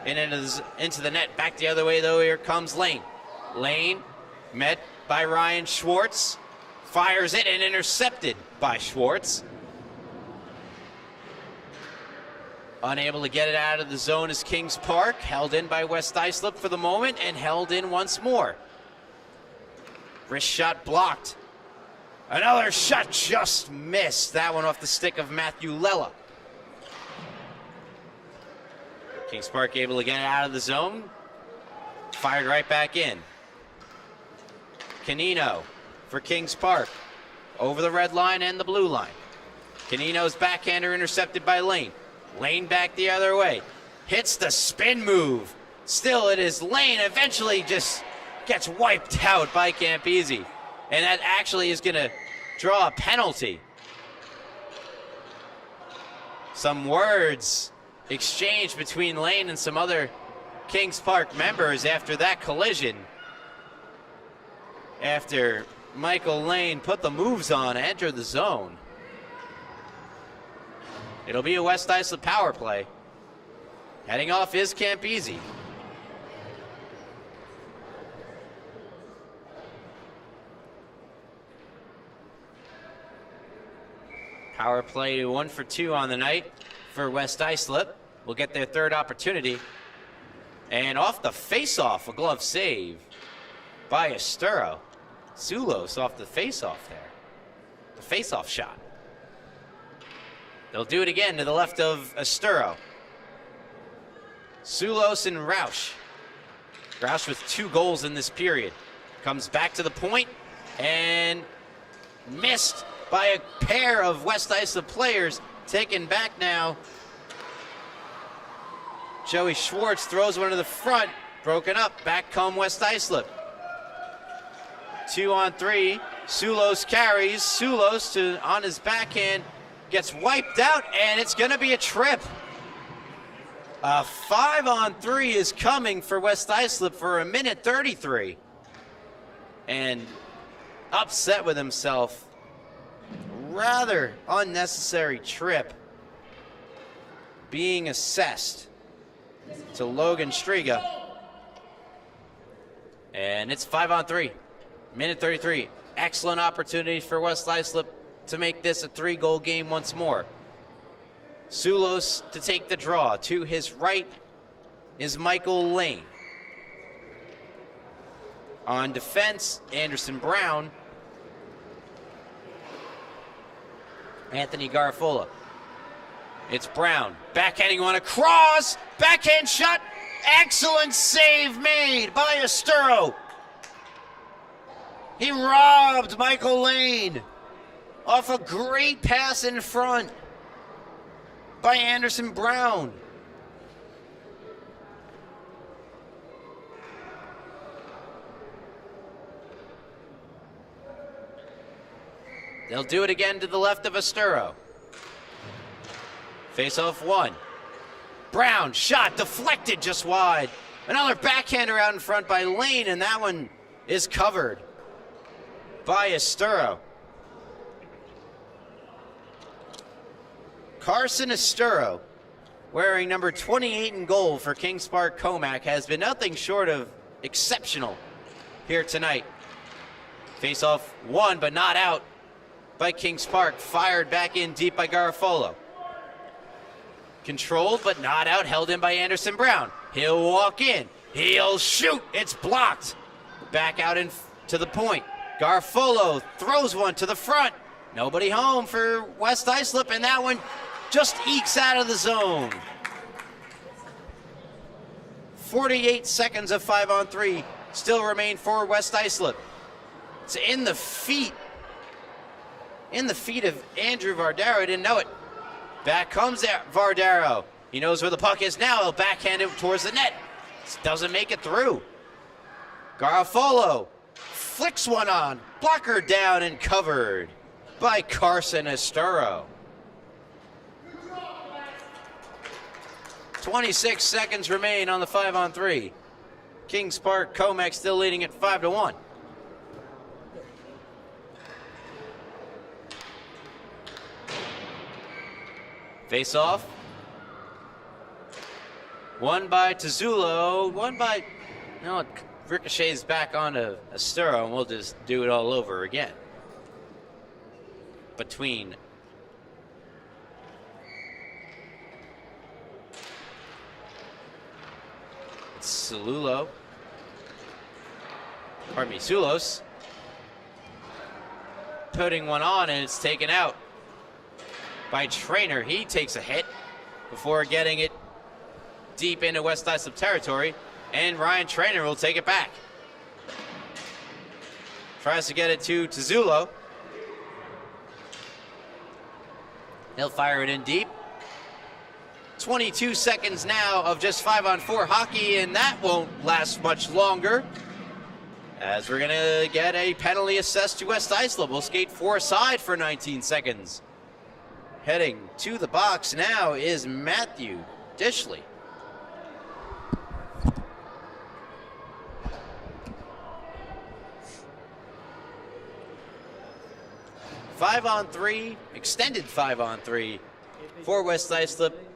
And into the net. Back the other way though, here comes Lane. Lane met by Ryan Schwartz. Fires it and intercepted by Schwartz. Unable to get it out of the zone is Kings Park. Held in by West Islip for the moment and held in once more. Wrist shot blocked. Another shot just missed. That one off the stick of Matthew Lella. Kings Park able to get it out of the zone. Fired right back in. Canino for Kings Park. Over the red line and the blue line. Canino's backhander intercepted by Lane. Lane back the other way. Hits the spin move. Still it is Lane. Eventually just gets wiped out by Campese. And that actually is going to draw a penalty. Some words exchanged between Lane and some other Kings Park members after that collision. After Michael Lane put the moves on, entered the zone. It'll be a West Islip power play. Heading off is Campese. Power play 1 for 2 on the night for West Islip. Will get their third opportunity. And off the face-off, a glove save by Asturo. Sulos off the face-off there. The face-off shot. They'll do it again to the left of Asturo. Sulos and Roush. Roush with 2 goals in this period. Comes back to the point and missed by a pair of West Islip players. Taken back now. Joey Schwartz throws one to the front. Broken up. Back come West Islip. 2 on 3. Sulos carries. Sulos on his backhand. Gets wiped out, and it's going to be a trip. A 5 on 3 is coming for West Islip for a minute 33. And upset with himself. Rather unnecessary trip being assessed to Logan Striga. And it's 5 on 3. Minute 33. Excellent opportunity for West Islip to make this a 3-goal game once more. Sulos to take the draw. To his right is Michael Lane. On defense, Anderson Brown. Anthony Garfola. It's Brown. Backhanding on a cross. Backhand shot. Excellent save made by Asturo. He robbed Michael Lane off a great pass in front by Anderson Brown. They'll do it again to the left of Asturo. Face-off 1. Brown, shot, deflected just wide. Another backhander out in front by Lane, and that one is covered by Asturo. Carson Asturo, wearing number 28 in goal for Kings Park Commack, has been nothing short of exceptional here tonight. Face-off 1, but not out by Kings Park. Fired back in deep by Garofolo. Controlled, but not out. Held in by Anderson Brown. He'll walk in. He'll shoot. It's blocked. Back out to the point. Garofolo throws one to the front. Nobody home for West Islip, and that one just ekes out of the zone. 48 seconds of 5 on 3 still remain for West Islip. It's in the feet of Andrew Vardaro. Didn't know it. Back comes Vardaro. He knows where the puck is now. He'll backhand it towards the net. Doesn't make it through. Garofolo flicks one on. Blocker down and covered by Carson Asturo. 26 seconds remain on the 5 on 3. Kings Park Commack still leading at 5-1. Face off. One by Tezzulo. No, it ricochets back onto Asturo, and we'll just do it all over again. Between Sulos. Putting one on, and it's taken out by Trainer. He takes a hit before getting it deep into West Islip territory, and Ryan Trainer will take it back. Tries to get it to Tezzulo. He'll fire it in deep. 22 seconds now of just 5 on 4 hockey, and that won't last much longer, as we're gonna get a penalty assessed to West Islip. We'll skate 4 aside for 19 seconds. Heading to the box now is Matthew Dishley. Five on 3, extended 5 on 3 for West Islip.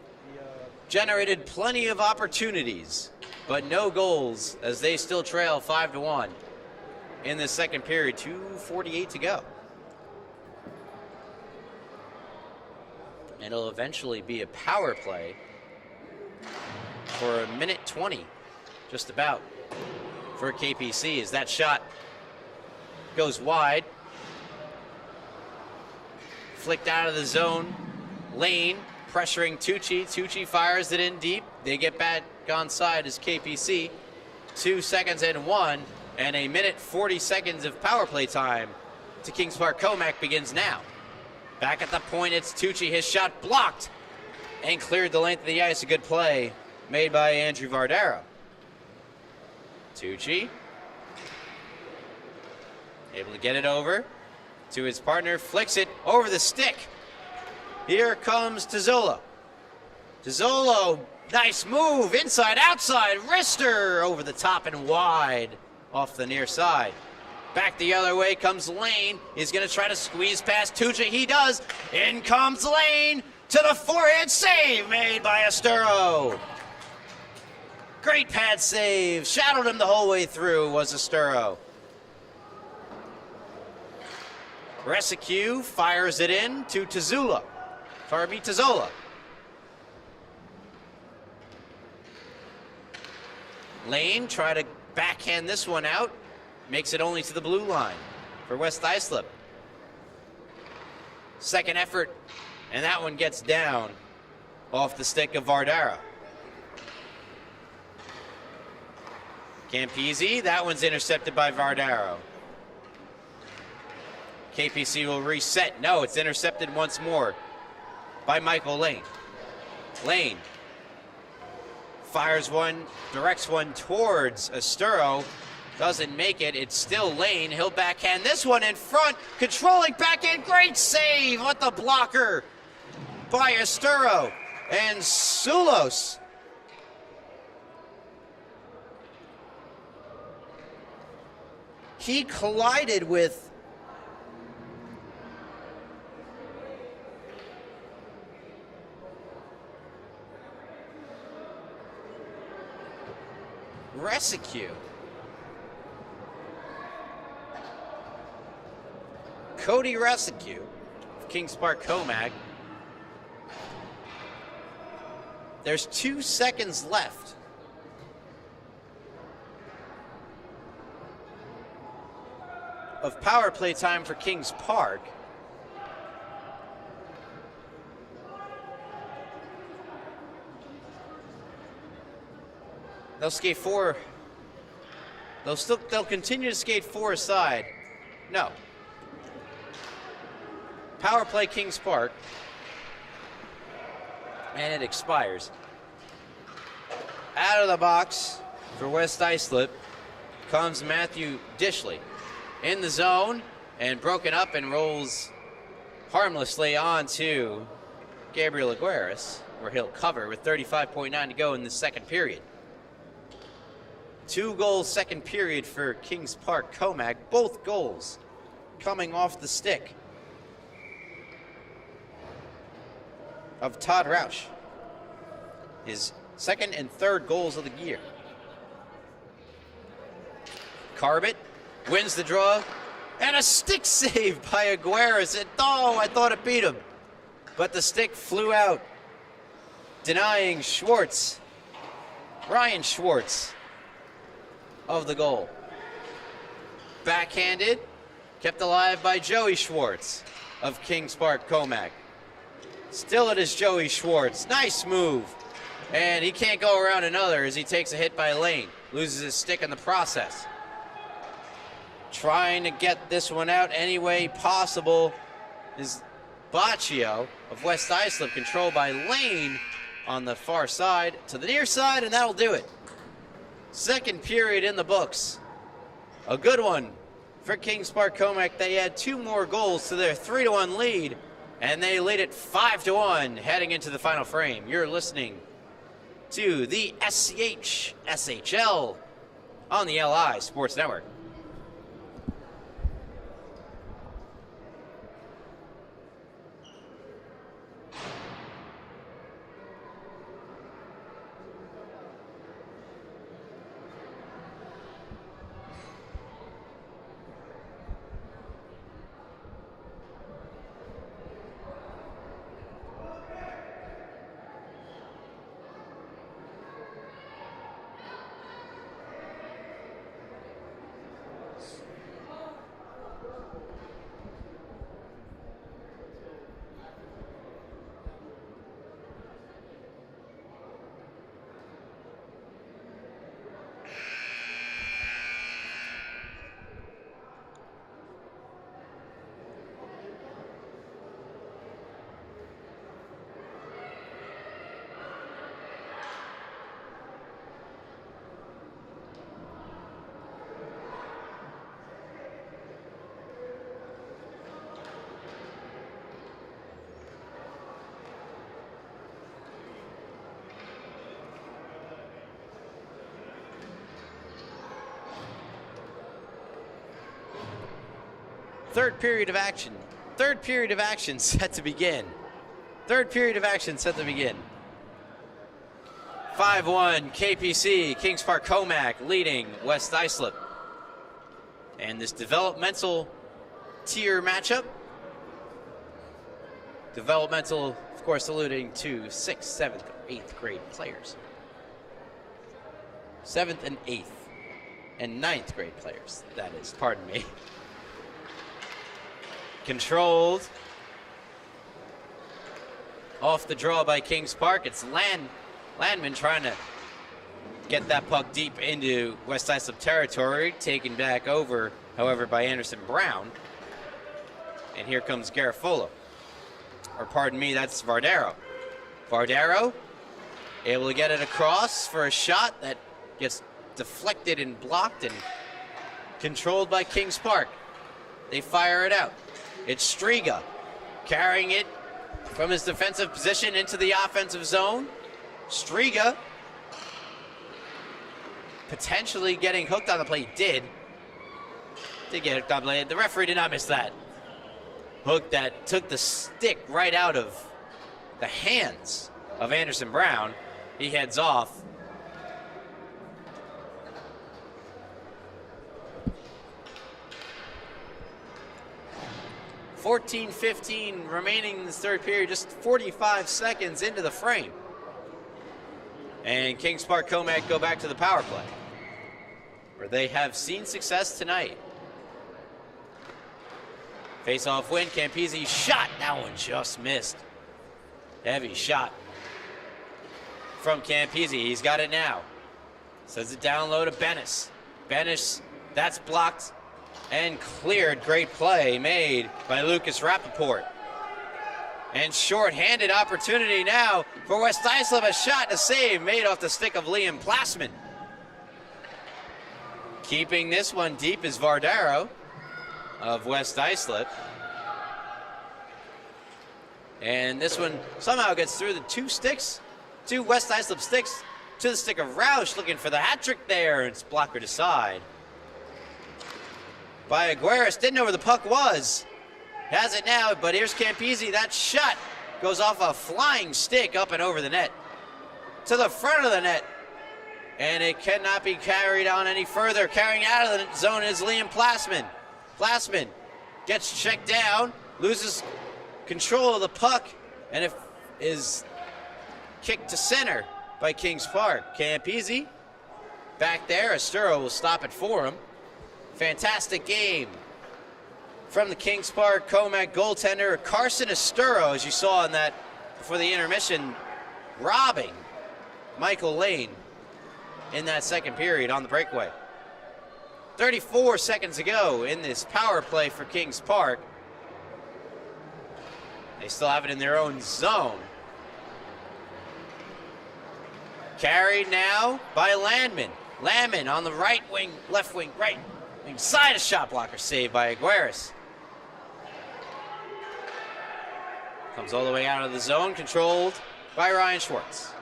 Generated plenty of opportunities, but no goals as they still trail 5-1 in the second period. 2:48 to go. And it'll eventually be a power play for a minute 20, just about, for KPC as that shot goes wide. Flicked out of the zone. Lane pressuring Tucci. Tucci fires it in deep. They get back onside as KPC. 2 seconds and 1, and a minute 40 seconds of power play time to Kings Park Commack begins now. Back at the point, it's Tucci. His shot blocked and cleared the length of the ice. A good play made by Andrew Vardaro. Tucci able to get it over to his partner, flicks it over the stick. Here comes Tizzola. Tizzolo, nice move, inside, outside, wrister over the top and wide off the near side. Back the other way comes Lane. He's going to try to squeeze past Tucci. He does. In comes Lane to the forehand save made by Asturo. Great pad save. Shadowed him the whole way through was Asturo. Resicue fires it in to Tizzola. Lane try to backhand this one out. Makes it only to the blue line for West Islip. Second effort, and that one gets down off the stick of Vardaro. Campisi, that one's intercepted by Vardaro. KPC will reset. No, it's intercepted once more by Michael Lane. Lane fires one, directs one towards Asturo. Doesn't make it. It's still Lane. He'll backhand this one in front. Controlling backhand. Great save. What the blocker by Asturo. And Sulos. He collided with Resicue. Cody Resicue of Kings Park Commack. There's 2 seconds left. Of power play time for Kings Park. They'll skate 4. They'll continue to skate 4 aside. No. Power play Kings Park. And it expires. Out of the box for West Islip comes Matthew Dishley. In the zone and broken up and rolls harmlessly onto Gabriel Aguirres, where he'll cover with 35.9 to go in the second period. 2 goals second period for Kings Park Commack. Both goals coming off the stick of Todd Roush. His second and third goals of the year. Carbit wins the draw. And a stick save by Aguirres. Oh, I thought it beat him. But the stick flew out, denying Schwartz, Ryan Schwartz, of the goal. Backhanded, kept alive by Joey Schwartz of Kings Park Commack. Still it is Joey Schwartz. Nice move. And he can't go around another as he takes a hit by Lane. Loses his stick in the process. Trying to get this one out any way possible is Baccio of West Islip, controlled by Lane on the far side to the near side, and that'll do it. Second period in the books. A good one for Kings Park Commack. They add 2 more goals to their 3-1 lead, and they lead it 5-1 heading into the final frame. You're listening to the SCHSHL on the LI Sports Network. third period of action. Third period of action set to begin. Third period of action set to begin. 5-1 KPC, Kings Park Commack leading West Islip. And this developmental tier matchup. Developmental, of course, alluding to 6th, 7th, 8th grade players. 7th and 8th and 9th grade players, that is, pardon me. Controlled. Off the draw by Kings Park. It's Landman trying to get that puck deep into West Islip territory. Taken back over, however, by Anderson Brown. And here comes Garofolo. Or pardon me, that's Vardaro. Vardaro able to get it across for a shot that gets deflected and blocked and controlled by Kings Park. They fire it out. It's Striga carrying it from his defensive position into the offensive zone. Striga potentially getting hooked on the play. Did get hooked on the play. The referee did not miss that. Hook that took the stick right out of the hands of Anderson Brown. He heads off. $14-15 remaining in this third period, just 45 seconds into the frame. And Kings Park Commack go back to the power play, where they have seen success tonight. Face-off win, Campese shot. That one just missed. Heavy shot from Campese. He's got it now. Sends it down low to Bennis. Bennis, that's blocked and cleared. Great play made by Lucas Rappaport. And short-handed opportunity now for West Islip. A shot to save made off the stick of Liam Plassman. Keeping this one deep is Vardaro of West Islip. And this one somehow gets through the two West Islip sticks to the stick of Roush, looking for the hat trick there. It's blockered aside by Aguirres. Didn't know where the puck was. Has it now, but here's Campese. That shot goes off a flying stick up and over the net to the front of the net. And it cannot be carried on any further. Carrying out of the zone is Liam Plassman. Plassman gets checked down, loses control of the puck, and it is kicked to center by Kings Park. Campese back there. Asturo will stop it for him. Fantastic game from the Kings Park Commack goaltender Carson Asturo, as you saw in that before the intermission, robbing Michael Lane in that second period on the breakaway. 34 seconds to go in this power play for Kings Park. They still have it in their own zone. Carried now by Landman. Landman on the right wing, left wing, right wing side, a shot blocker saved by Aguirres. Comes all the way out of the zone, controlled by Ryan Schwartz.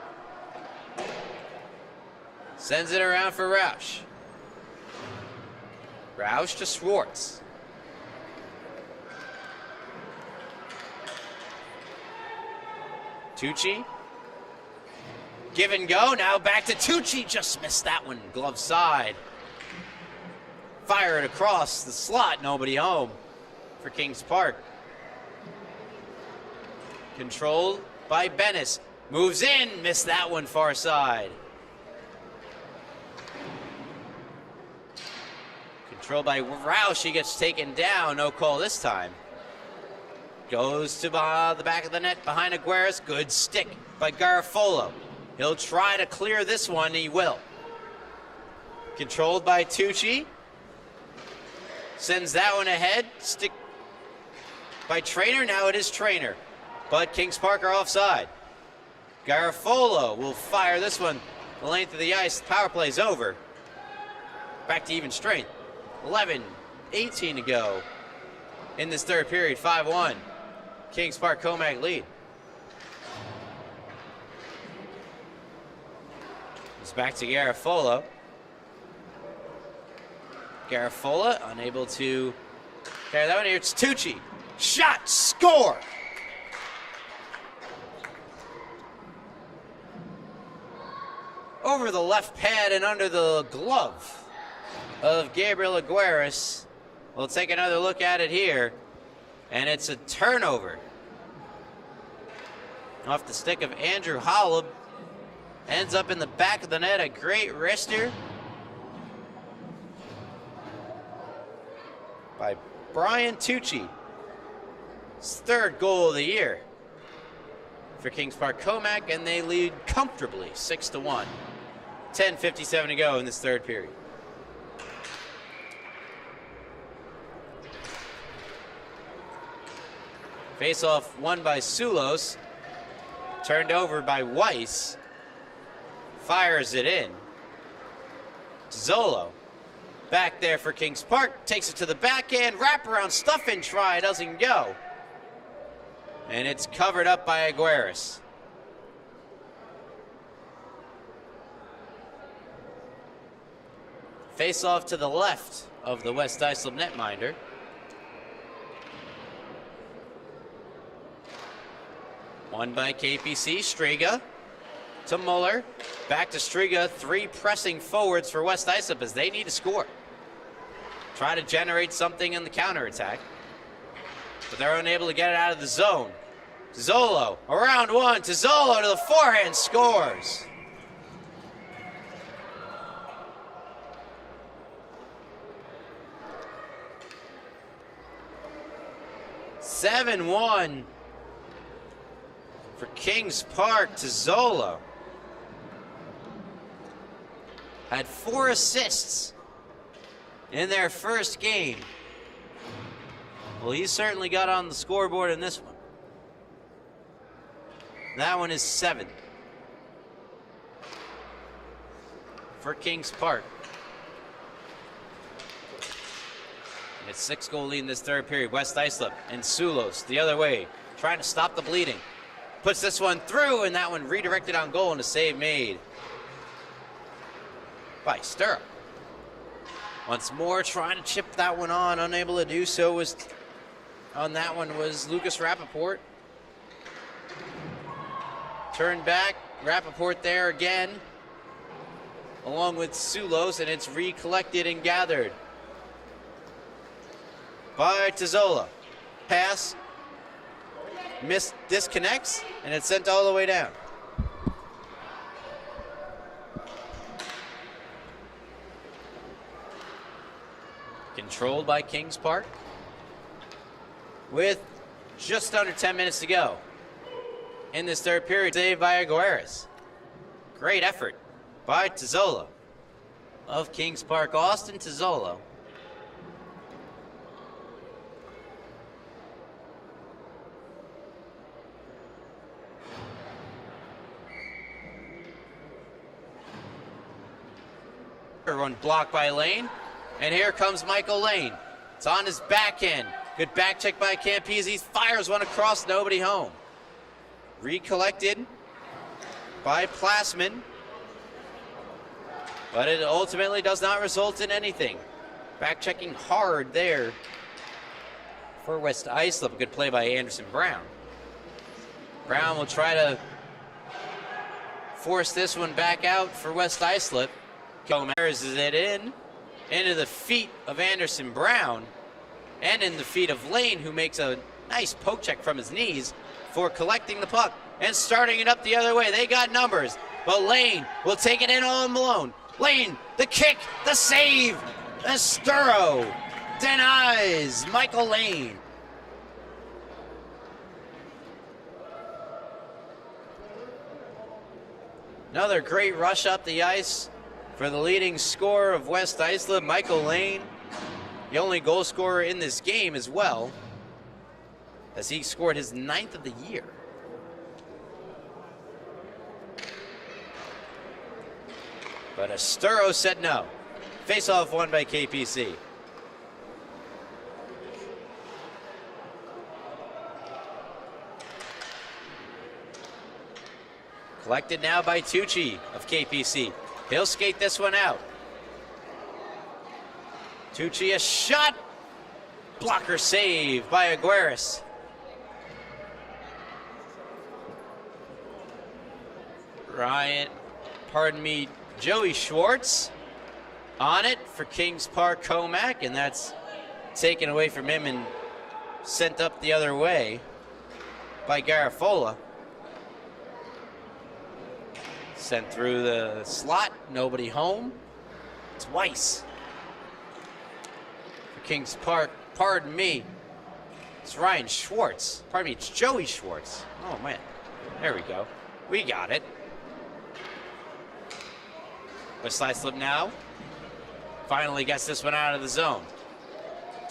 Sends it around for Roush. Roush to Schwartz. Tucci. Give and go. Now back to Tucci. Just missed that one. Glove side. Fire it across the slot. Nobody home for Kings Park. Controlled by Bennis. Moves in. Missed that one far side. Controlled by Roush. He gets taken down. No call this time. Goes to the back of the net behind Aguirres. Good stick by Garofolo. He'll try to clear this one. He will. Controlled by Tucci. Sends that one ahead. Stick by Trainer. Now it is Trainer. But Kings Park are offside. Garofolo will fire this one the length of the ice. The power play's over. Back to even strength. 11-18 to go in this third period. 5-1. Kings Park Commack lead. It's back to Garofolo. Garofolo unable to Okay, that one here, it's Tucci. Shot, score! Over the left pad and under the glove of Gabriel Aguirres. We'll take another look at it here, and it's a turnover. Off the stick of Andrew Holub. Ends up in the back of the net, a great wrister by Brian Tucci. His third goal of the year for Kings Park Commack, and they lead comfortably 6-1. 10:57 to go in this third period. Face-off won by Sulos, turned over by Weiss. Fires it in. Zolo back there for Kings Park, takes it to the backhand, wraparound stuff and try, doesn't go. And it's covered up by Aguirres. Face off to the left of the West Islip netminder. Won by KPC, Striga to Muller, back to Striga, 3 pressing forwards for West Islip as they need to score. Try to generate something in the counterattack, but they're unable to get it out of the zone. Zolo, around one, to Zolo to the forehand, scores. (7-1) for Kings Park to Zolo. Had 4 assists in their first game. Well, he certainly got on the scoreboard in this one. That one is 7 for Kings Park. And it's 6-goal lead in this third period. West Islip and Sulos the other way, trying to stop the bleeding. Puts this one through, and that one redirected on goal, and a save made by Stirrup. Once more, trying to chip that one on, unable to do so was on that one was Lucas Rappaport. Turned back, Rappaport there again, along with Sulos, and it's recollected and gathered by Tizzola. Pass, disconnects, and it's sent all the way down. Controlled by Kings Park with just under 10 minutes to go in this third period. Saved by Aguirres. Great effort by Tizzolo of Kings Park. Austin Tizzolo. One blocked by Lane. And here comes Michael Lane. It's on his backhand. Good back check by Campese. Fires one across, nobody home. Recollected by Plasman. But it ultimately does not result in anything. Back checking hard there for West Islip. Good play by Anderson Brown. Brown will try to force this one back out for West Islip. Comares is it into the feet of Anderson Brown and in the feet of Lane, who makes a nice poke check from his knees for collecting the puck and starting it up the other way. They got numbers, but Lane will take it in all alone. Lane, the kick, the save, Esturo denies Michael Lane. Another great rush up the ice for the leading scorer of West Islip, Michael Lane, the only goal scorer in this game as well, as he scored his 9th of the year. But Esturo said no. Face-off won by KPC. Collected now by Tucci of KPC. He'll skate this one out. Tucci, a shot Blocker save by Aguirres. Joey Schwartz on it for Kings Park Commack, and that's taken away from him and sent up the other way by Garafola. Sent through the slot, nobody home. It's Weiss for Kings Park. Pardon me. It's Ryan Schwartz. Pardon me, it's Joey Schwartz. Oh man, there we go. We got it. West Islip now finally gets this one out of the zone.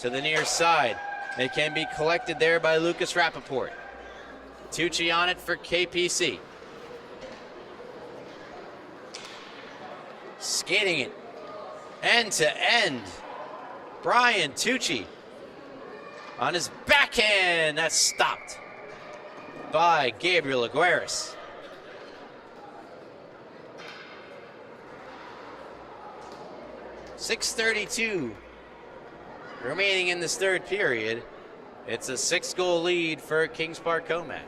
To the near side. It can be collected there by Lucas Rappaport. Tucci on it for KPC. Skating it end to end. Brian Tucci on his backhand. That's stopped by Gabriel Aguirres. .632 remaining in this third period. It's a 6-goal lead for Kings Park Commack.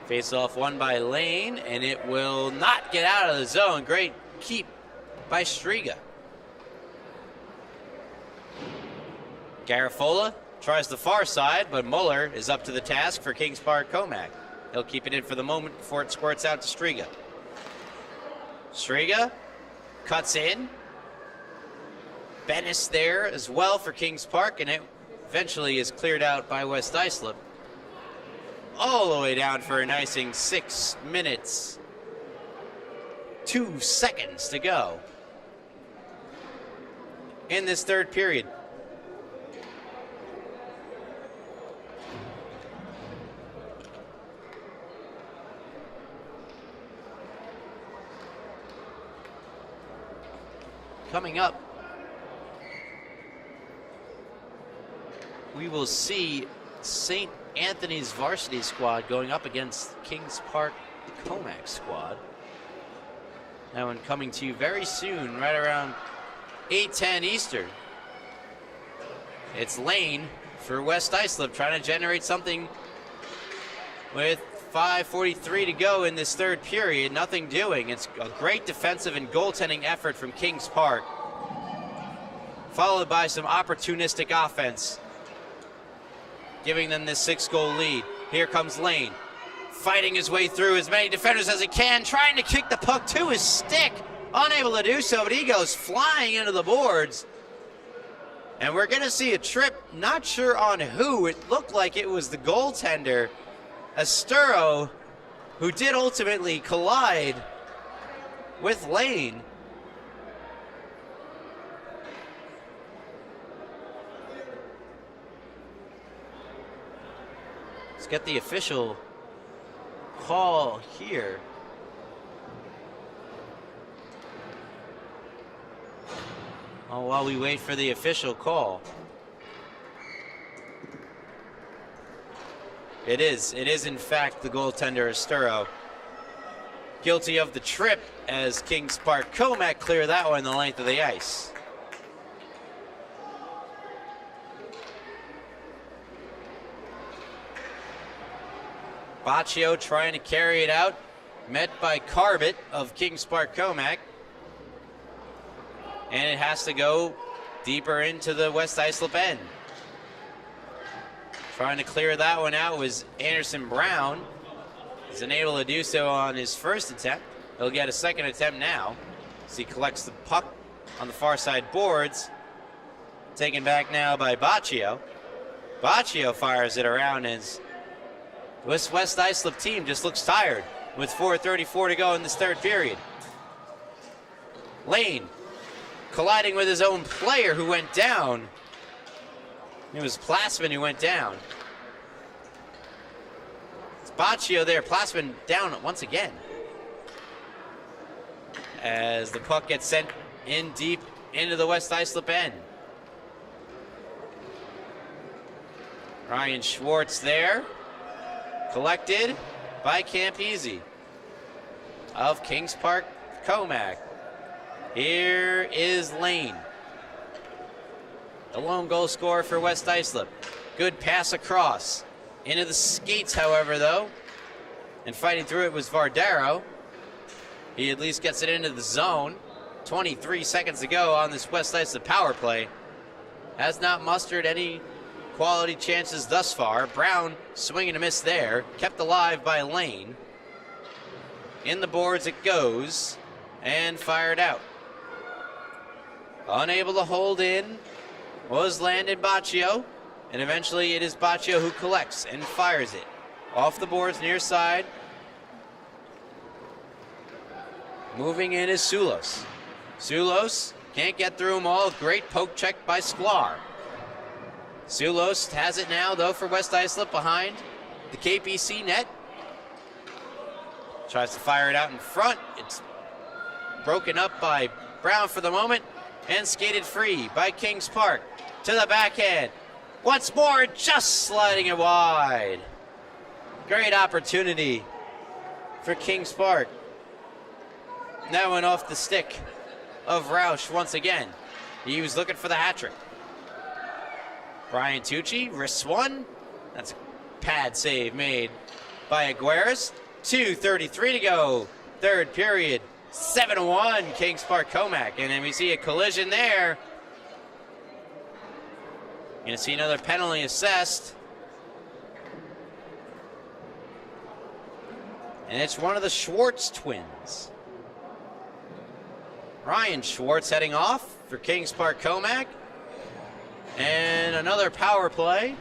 Face-off won by Lane, and it will not get out of the zone. Great keep by Striga. Garafola tries the far side, but Muller is up to the task for Kings Park Commack. He'll keep it in for the moment before it squirts out to Striga. Striga cuts in. Bennis there as well for Kings Park, and it eventually is cleared out by West Islip. All the way down for an icing, 6 minutes, 2 seconds to go in this third period. Coming up, we will see St. Anthony's varsity squad going up against Kings Park Commack squad. That one coming to you very soon, right around 8:10 Eastern. It's Lane for West Islip trying to generate something with 5:43 to go in this third period. Nothing doing. It's a great defensive and goaltending effort from Kings Park, followed by some opportunistic offense, giving them this 6-goal lead. Here comes Lane, fighting his way through as many defenders as he can, trying to kick the puck to his stick. Unable to do so, but he goes flying into the boards. And we're going to see a trip, not sure on who. It looked like it was the goaltender, Asturo, who did ultimately collide with Lane. Let's get the official call here. Oh, while we wait for the official call. It is in fact the goaltender Asturo. Guilty of the trip as Kings Park Commack clear that one the length of the ice. Baccio trying to carry it out, met by Carbit of Kings Park Commack. And it has to go deeper into the West Islip end. Trying to clear that one out was Anderson Brown. He's unable to do so on his first attempt. He'll get a second attempt now as he collects the puck on the far side boards. Taken back now by Baccio. Baccio fires it around as this West Islip team just looks tired with 4:34 to go in this third period. Lane colliding with his own player who went down. It was Plasman who went down. It's Baccio there. Plasman down once again. As the puck gets sent in deep into the West Islip end. Ryan Schwartz there. Collected by Campese of Kings Park, Commack. Here is Lane, the lone goal scorer for West Islip. Good pass across. Into the skates, however, though. And fighting through it was Vardaro. He at least gets it into the zone. 23 seconds to go on this West Islip power play. Has not mustered any quality chances thus far. Brown swinging a miss there. Kept alive by Lane. In the boards it goes. And fired out. Unable to hold in was Landon Baccio. And eventually it is Baccio who collects and fires it. Off the boards near side. Moving in is Sulos. Sulos can't get through them all. Great poke check by Sklar. Sulos has it now, though, for West Islip behind the KPC net. Tries to fire it out in front. It's broken up by Brown for the moment and skated free by Kings Park to the backhand. Once more, just sliding it wide. Great opportunity for Kings Park. That went off the stick of Roush once again. He was looking for the hat trick. Brian Tucci, wrists one. That's a pad save made by Aguirres. 2:33 to go. Third period. 7-1 Kings Park Commack. And then we see a collision there. Gonna see another penalty assessed. And it's one of the Schwartz twins. Ryan Schwartz heading off for Kings Park Commack. And another power play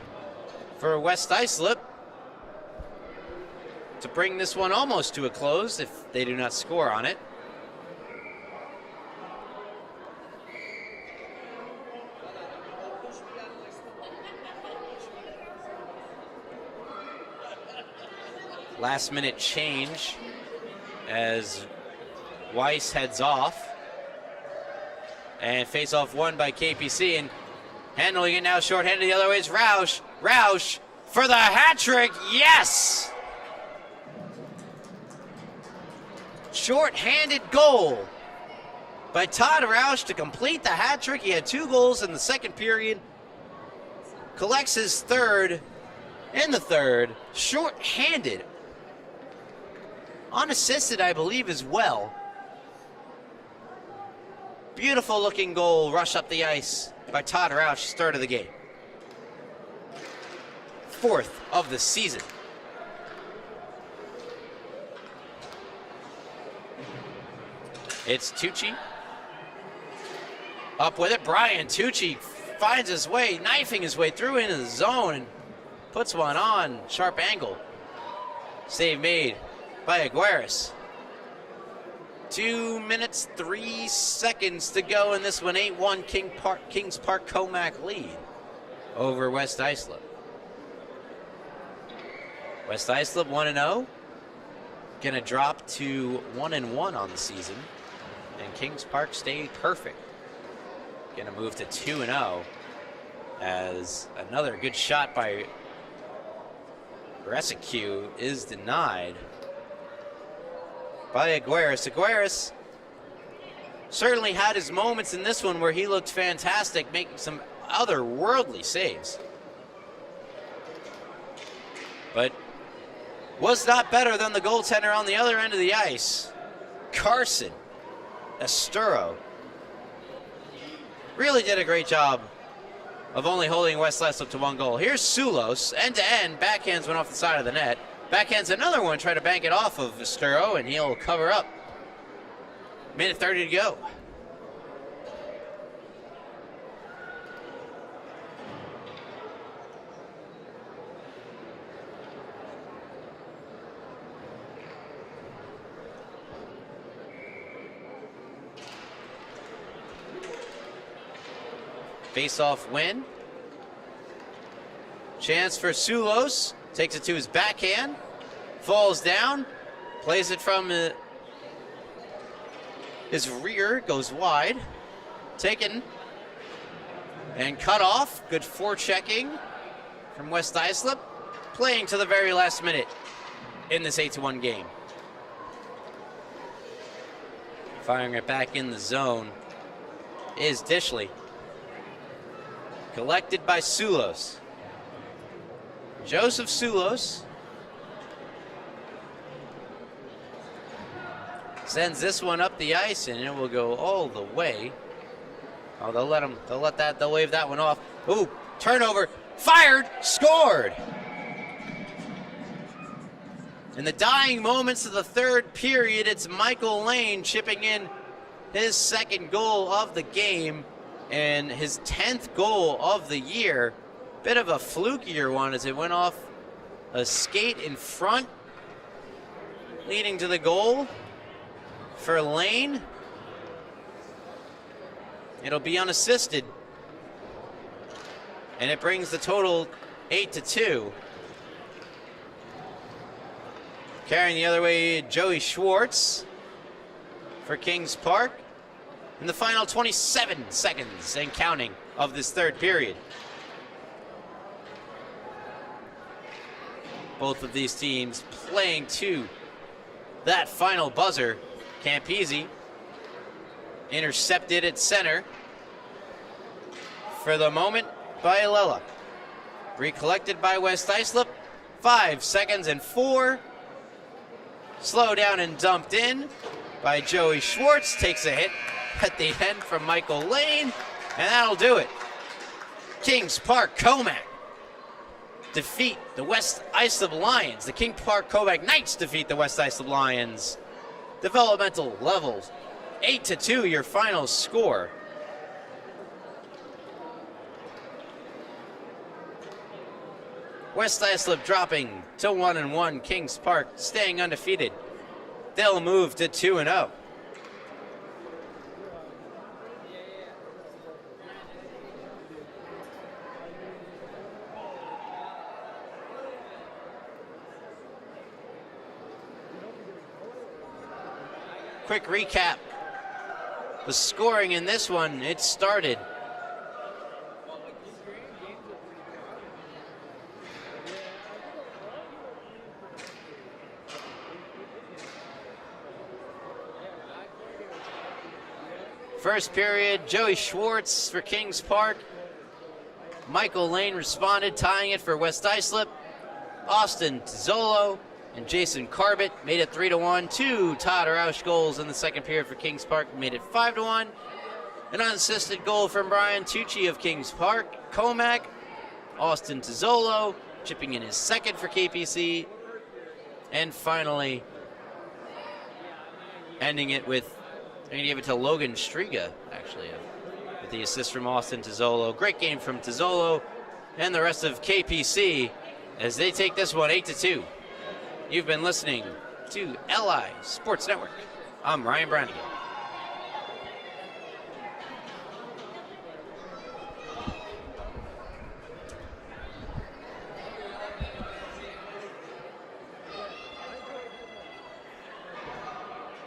for West Islip to bring this one almost to a close if they do not score on it. Last minute change as Weiss heads off. And face off won by KPC, and handling it now shorthanded the other way is Roush. Roush for the hat trick, yes! Short-handed goal by Todd Roush to complete the hat trick. He had 2 goals in the second period. Collects his third in the third. Short-handed. Unassisted, I believe, as well. Beautiful looking goal, rush up the ice by Todd Roush, start of the game. 4th of the season. It's Tucci. Up with it, Brian Tucci finds his way, knifing his way through into the zone and puts one on, sharp angle. Save made by Aguirres. 2 minutes, 3 seconds to go in this one. 8-1 Kings Park Commack lead over West Islip. West Islip 1-0. Gonna drop to 1-1 on the season. And Kings Park stayed perfect. Gonna move to 2-0 as another good shot by Rescue is denied by Aguirres. Aguirres certainly had his moments in this one where he looked fantastic, making some otherworldly saves. But was not better than the goaltender on the other end of the ice. Carson Esturo really did a great job of only holding West Islip to 1 goal. Here's Sulos, end-to-end, backhands went off the side of the net. Backhands another one, try to bank it off of Esturo, and he'll cover up. Minute 30 to go. Face-off win. Chance for Sulos. Takes it to his backhand. Falls down. Plays it from his rear. Goes wide. Taken. And cut off. Good forechecking from West Islip. Playing to the very last minute. in this 8-1 game. Firing it back in the zone is Dishley. Collected by Sulos. Joseph Sulos sends this one up the ice, and it will go all the way. Oh, they'll wave that one off. Ooh, turnover, fired, scored. In the dying moments of the third period, it's Michael Lane chipping in his second goal of the game and his 10th goal of the year. Bit of a flukier one as it went off a skate in front, leading to the goal for Lane. It'll be unassisted, and it brings the total 8-2. Carrying the other way, Joey Schwartz for Kings Park in the final 27 seconds and counting of this third period. Both of these teams playing to that final buzzer. Campese intercepted at center for the moment by Alela. Recollected by West Islip. 5 seconds and 4. Slow down and dumped in by Joey Schwartz. Takes a hit at the end from Michael Lane, and that'll do it. Kings Park Commack defeat the West Islip Lions. The King Park Commack Knights defeat the West Islip Lions. Developmental levels 8-2 your final score. West Islip dropping to 1-1. Kings Park staying undefeated. They'll move to 2-0. Quick recap. The scoring in this one, it started first period, Joey Schwartz for Kings Park. Michael Lane responded, tying it for West Islip. Austin Tizzolo and Jason Carbett made it 3-1. 2 Todd Roush goals in the second period for Kings Park made it 5-1. An unassisted goal from Brian Tucci of Kings Park. Commack, Austin Tizzolo chipping in his second for KPC. And finally, ending it with, I'm going to give it to Logan Striga, actually, with the assist from Austin Tizzolo. Great game from Tizzolo and the rest of KPC as they take this one 8-2. You've been listening to LI Sports Network. I'm Ryan Brannigan.